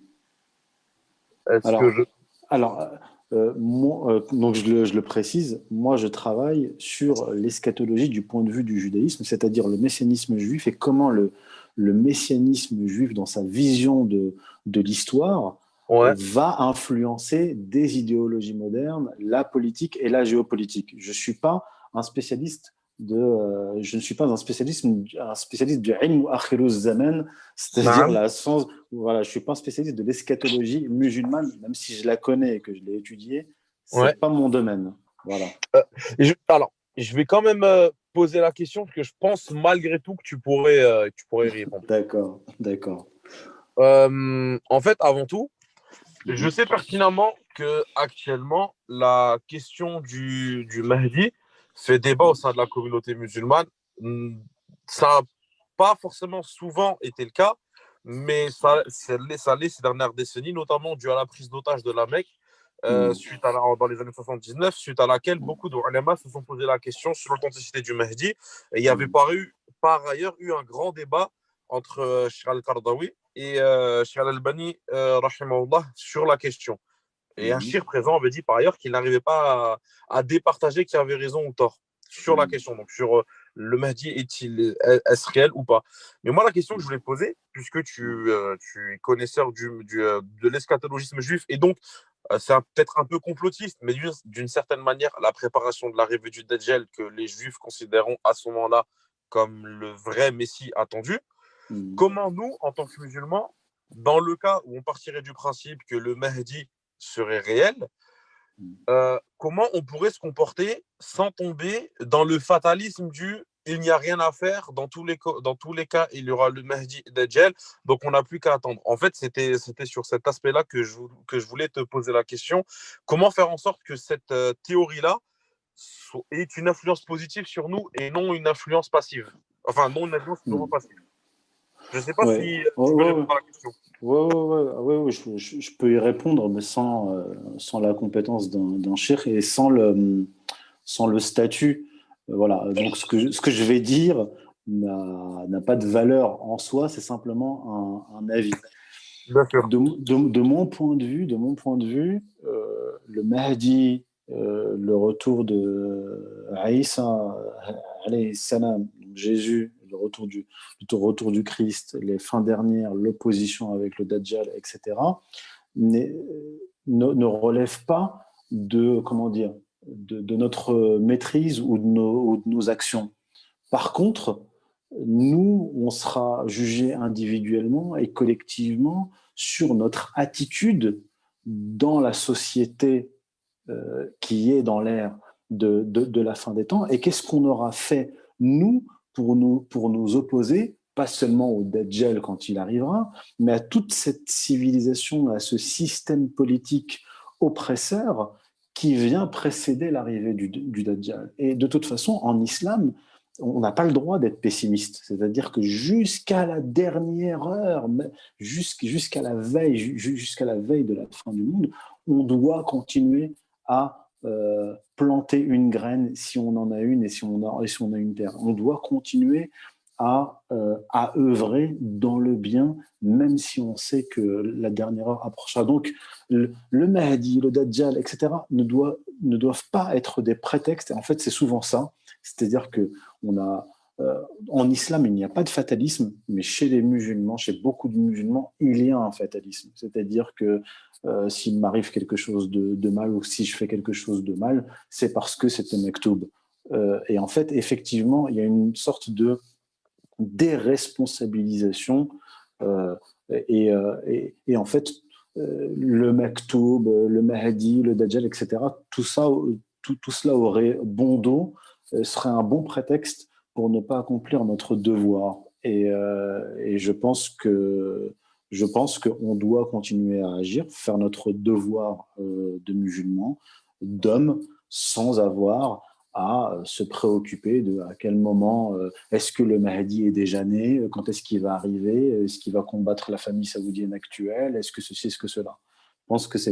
je le précise, moi je travaille sur l'eschatologie du point de vue du judaïsme, c'est-à-dire le messianisme juif et comment le messianisme juif, dans sa vision de l'histoire, va influencer des idéologies modernes, la politique et la géopolitique. Je ne suis pas un spécialiste du ilm akhiruz zaman, c'est-à-dire la science. Voilà, je suis pas un spécialiste de l'eschatologie musulmane, même si je la connais et que je l'ai étudiée, c'est pas mon domaine. Voilà. Alors, je vais quand même poser la question parce que je pense malgré tout que tu pourrais y répondre. D'accord. En fait, avant tout, je sais pertinemment que actuellement la question du Mahdi fait débat au sein de la communauté musulmane. Ça n'a pas forcément souvent été le cas, mais ça l'est ces dernières décennies, notamment dû à la prise d'otage de la Mecque dans les années 79, suite à laquelle beaucoup d'ulama se sont posé la question sur l'authenticité du Mahdi. Et il y avait par ailleurs eu un grand débat entre Cheikh al-Qaradawi et Cheikh Al-Albani, rahimahullah, sur la question. Et un Mhm. shir présent avait dit par ailleurs qu'il n'arrivait pas à départager qui avait raison ou tort sur la question, donc sur le Mahdi est-ce réel ou pas. Mais moi, la question que je voulais poser, puisque tu es connaisseur de l'eschatologisme juif, et donc c'est peut-être un peu complotiste, mais d'une certaine manière, la préparation de l'arrivée du Dajjal que les juifs considéreront à ce moment-là comme le vrai Messie attendu, comment nous, en tant que musulmans, dans le cas où on partirait du principe que le Mahdi serait réel, comment on pourrait se comporter sans tomber dans le fatalisme du il n'y a rien à faire, dans tous les cas, il y aura le Mahdi Dajjal, donc on n'a plus qu'à attendre. En fait, c'était sur cet aspect-là que je voulais te poser la question. Comment faire en sorte que cette théorie-là ait une influence positive sur nous et non une influence passive? Enfin, non une influence toujours passive. Je ne sais pas si tu peux répondre à la question. Oui, je peux y répondre, mais sans la compétence d'un cheikh et sans le statut. Voilà. Donc, ce que je vais dire n'a pas de valeur en soi, c'est simplement un avis. De mon point de vue, le Mahdi, le retour de Aïssa, alayhi salam, Jésus, le retour du Christ, les fins dernières, l'opposition avec le Dajjal, etc., ne relève pas de, comment dire, de notre maîtrise ou de nos actions. Par contre, nous, on sera jugé individuellement et collectivement sur notre attitude dans la société qui est dans l'ère de la fin des temps, et qu'est-ce qu'on aura fait, nous, pour nous opposer, pas seulement au Dajjal quand il arrivera, mais à toute cette civilisation, à ce système politique oppresseur qui vient précéder l'arrivée du Dajjal. Et de toute façon, en islam, on n'a pas le droit d'être pessimiste. C'est-à-dire que jusqu'à la dernière heure, jusqu'à la veille de la fin du monde, on doit continuer à planter une graine si on en a une et si on a une terre. On doit continuer à œuvrer dans le bien, même si on sait que la dernière heure approchera. Donc, le Mahdi, le Dajjal, etc., ne doivent pas être des prétextes. Et en fait, c'est souvent ça. C'est-à-dire que en islam, il n'y a pas de fatalisme, mais chez les musulmans, chez beaucoup de musulmans, il y a un fatalisme. C'est-à-dire que s'il m'arrive quelque chose de mal ou si je fais quelque chose de mal, c'est parce que c'est un maktoub. Et en fait, effectivement, il y a une sorte de déresponsabilisation et en fait, le maktoub, le Mahdi, le Dajjal, etc., tout cela aurait bon dos, serait un bon prétexte pour ne pas accomplir notre devoir. Et je pense qu'on doit continuer à agir, faire notre devoir de musulmans, d'hommes, sans avoir à se préoccuper de à quel moment est-ce que le Mahdi est déjà né, quand est-ce qu'il va arriver, est-ce qu'il va combattre la famille saoudienne actuelle, est-ce que ceci, est-ce que cela. Je pense que ça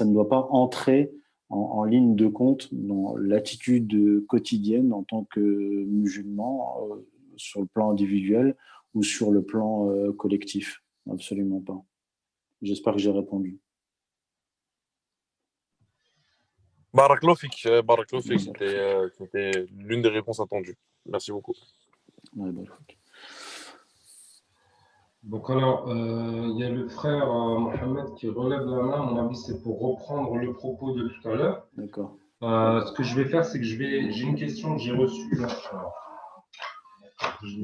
ne doit pas entrer en ligne de compte dans l'attitude quotidienne en tant que musulman sur le plan individuel ou sur le plan collectif. Absolument pas. J'espère que j'ai répondu. Barakallahu fik, c'était l'une des réponses attendues. Merci beaucoup. Ouais, donc alors, il y a le frère Mohamed qui relève la main. À mon avis, c'est pour reprendre le propos de tout à l'heure. D'accord. Ce que je vais faire, c'est que j'ai une question que j'ai reçue. Là.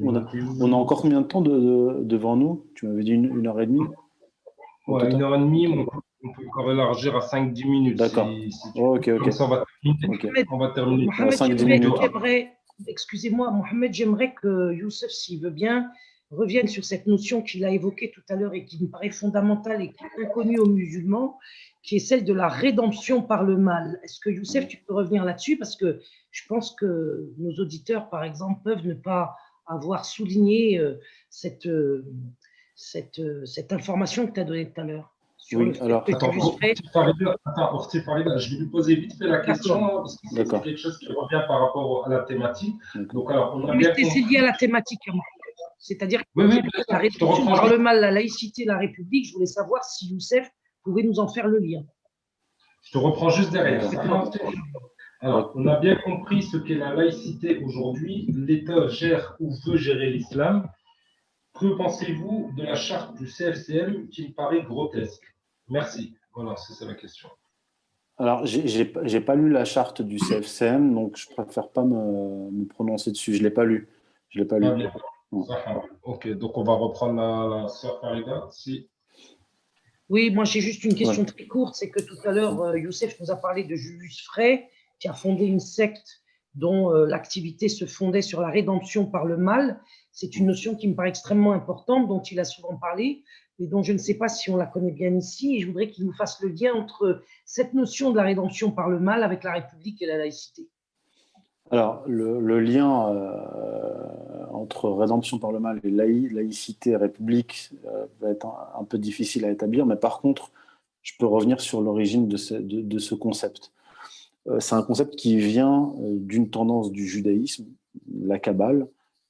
On a encore combien de temps devant nous? Tu m'avais dit une heure et demie? Ouais, 1h30, on peut encore élargir à 5-10 minutes. D'accord. Ok. Comme ça, on va terminer. Mohamed, excusez-moi, Mohamed, j'aimerais que Youssef, s'il veut bien, revienne sur cette notion qu'il a évoquée tout à l'heure et qui me paraît fondamentale et qui est inconnue aux musulmans, qui est celle de la rédemption par le mal. Est-ce que Youssef, tu peux revenir là-dessus? Parce que je pense que nos auditeurs, par exemple, peuvent ne pas avoir souligné cette information que tu as donnée tout à l'heure. Oui, alors, attends, je vais lui poser vite fait la question, parce que c'est quelque chose qui revient par rapport à la thématique. Donc, alors, c'est lié à la thématique. C'est-à-dire que Oui, oui, la je te réduction reprends par juste, le mal, la laïcité, la République, je voulais savoir si Youssef pouvait nous en faire le lien. je te reprends juste derrière. D'accord. C'est pas Alors, on a bien compris ce qu'est la laïcité aujourd'hui. L'État gère ou veut gérer l'islam. Que pensez-vous de la charte du CFCM qui me paraît grotesque? Merci. Voilà, c'est ça la question. Alors, j'ai pas lu la charte du CFCM, donc je préfère pas me prononcer dessus. Je l'ai pas lu. Je l'ai pas Pas lu. bien. Non. Ok, donc on va reprendre la sœur Farida. Si. Oui, moi j'ai juste une question Ouais. très courte, c'est que tout à l'heure, Youssef nous a parlé de Julius Frey, qui a fondé une secte dont l'activité se fondait sur la rédemption par le mal. C'est une notion qui me paraît extrêmement importante, dont il a souvent parlé, mais dont je ne sais pas si on la connaît bien ici. Et je voudrais qu'il nous fasse le lien entre cette notion de la rédemption par le mal avec la République et la laïcité. Alors, le lien entre rédemption par le mal et laïcité et république va être un peu difficile à établir, mais par contre, je peux revenir sur l'origine de ce concept. C'est un concept qui vient d'une tendance du judaïsme, la Kabbale,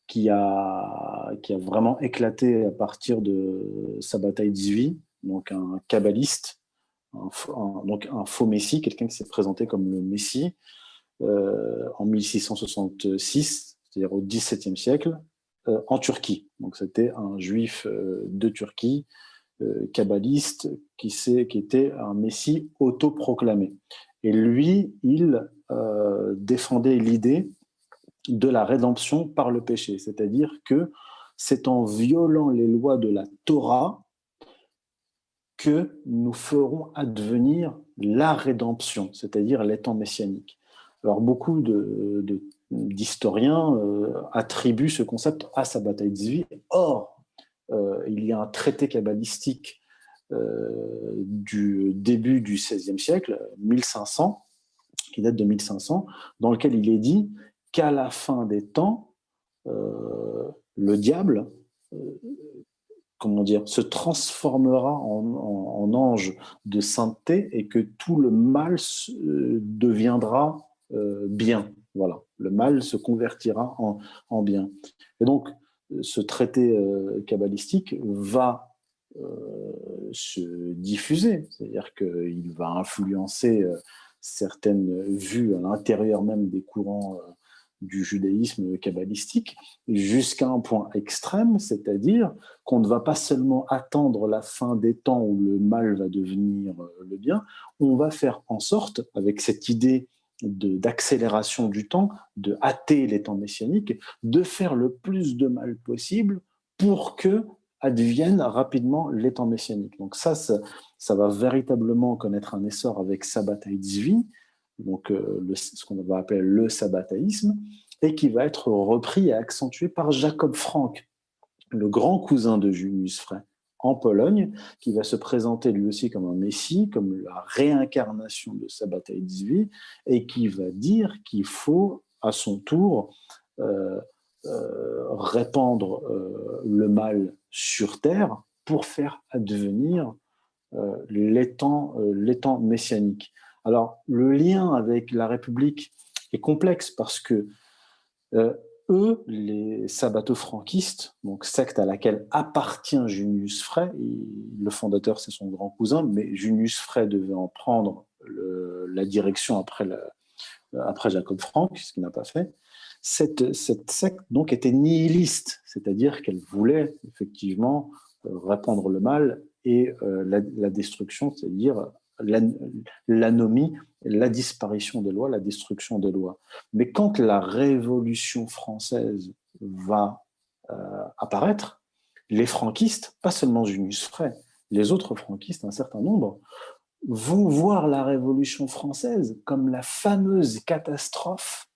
qui a vraiment éclaté à partir de Sabbatai Tzvi, donc un kabbaliste, donc un faux messie, quelqu'un qui s'est présenté comme le messie, en 1666, c'est-à-dire au XVIIe siècle, en Turquie. Donc c'était un juif de Turquie, kabbaliste, qui était un messie autoproclamé. Et lui, il défendait l'idée de la rédemption par le péché, c'est-à-dire que c'est en violant les lois de la Torah que nous ferons advenir la rédemption, c'est-à-dire les temps messianiques. Alors beaucoup d'historiens attribuent ce concept à Sabbatai Tzvi. Or, il y a un traité kabbalistique du début du XVIe siècle, 1500, qui date de 1500, dans lequel il est dit qu'à la fin des temps, le diable se transformera en ange de sainteté et que tout le mal deviendra bien. Voilà, le mal se convertira en bien. Et donc, ce traité kabbalistique va se diffuser, c'est-à-dire qu'il va influencer certaines vues à l'intérieur même des courants du judaïsme kabbalistique, jusqu'à un point extrême, c'est-à-dire qu'on ne va pas seulement attendre la fin des temps où le mal va devenir le bien, on va faire en sorte, avec cette idée d'accélération du temps, de hâter les temps messianiques, de faire le plus de mal possible pour que adviennent rapidement les temps messianiques. Donc ça va véritablement connaître un essor avec Sabbatai Tzvi, donc ce qu'on va appeler le sabbataïsme, et qui va être repris et accentué par Jacob Frank, le grand cousin de Julius Frey, en Pologne, qui va se présenter lui aussi comme un messie, comme la réincarnation de Sabbatai Tzvi, et qui va dire qu'il faut, à son tour, répandre le mal sur terre pour faire advenir les temps messianiques. Alors, le lien avec la République est complexe parce que eux, les sabbato-franquistes, donc secte à laquelle appartient Junius Frey, le fondateur c'est son grand cousin, mais Junius Frey devait en prendre la direction après Jacob Frank, ce qu'il n'a pas fait. Cette secte donc était nihiliste, c'est-à-dire qu'elle voulait effectivement répandre le mal et la destruction, c'est-à-dire l'anomie, la disparition des lois, la destruction des lois. Mais quand la Révolution française va apparaître, les franquistes, pas seulement Junius Frey, les autres franquistes, un certain nombre, vont voir la Révolution française comme la fameuse catastrophe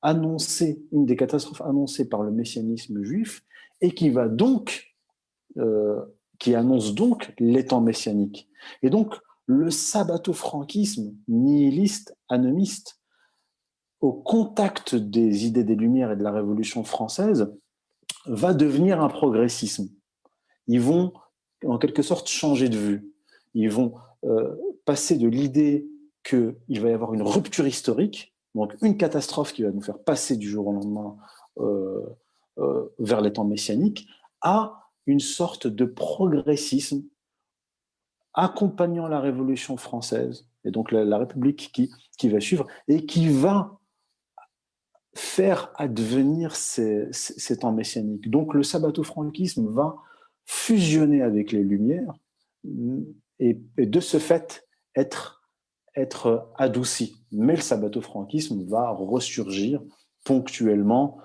annoncée, une des catastrophes annoncées par le messianisme juif, et qui annonce donc les temps messianiques. Et donc, le sabbato-franquisme nihiliste, anomiste, au contact des idées des Lumières et de la Révolution française, va devenir un progressisme. Ils vont, en quelque sorte, changer de vue. Ils vont passer de l'idée qu'il va y avoir une rupture historique, donc une catastrophe qui va nous faire passer du jour au lendemain vers les temps messianiques, à une sorte de progressisme accompagnant la Révolution française, et donc la République qui va suivre, et qui va faire advenir ces temps messianiques. Donc le sabbato-franquisme va fusionner avec les Lumières et de ce fait être adouci. Mais le sabbato-franquisme va ressurgir ponctuellement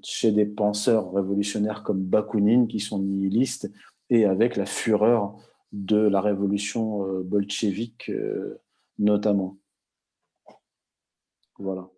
chez des penseurs révolutionnaires comme Bakounine, qui sont nihilistes, et avec la fureur de la révolution bolchevique notamment. Voilà.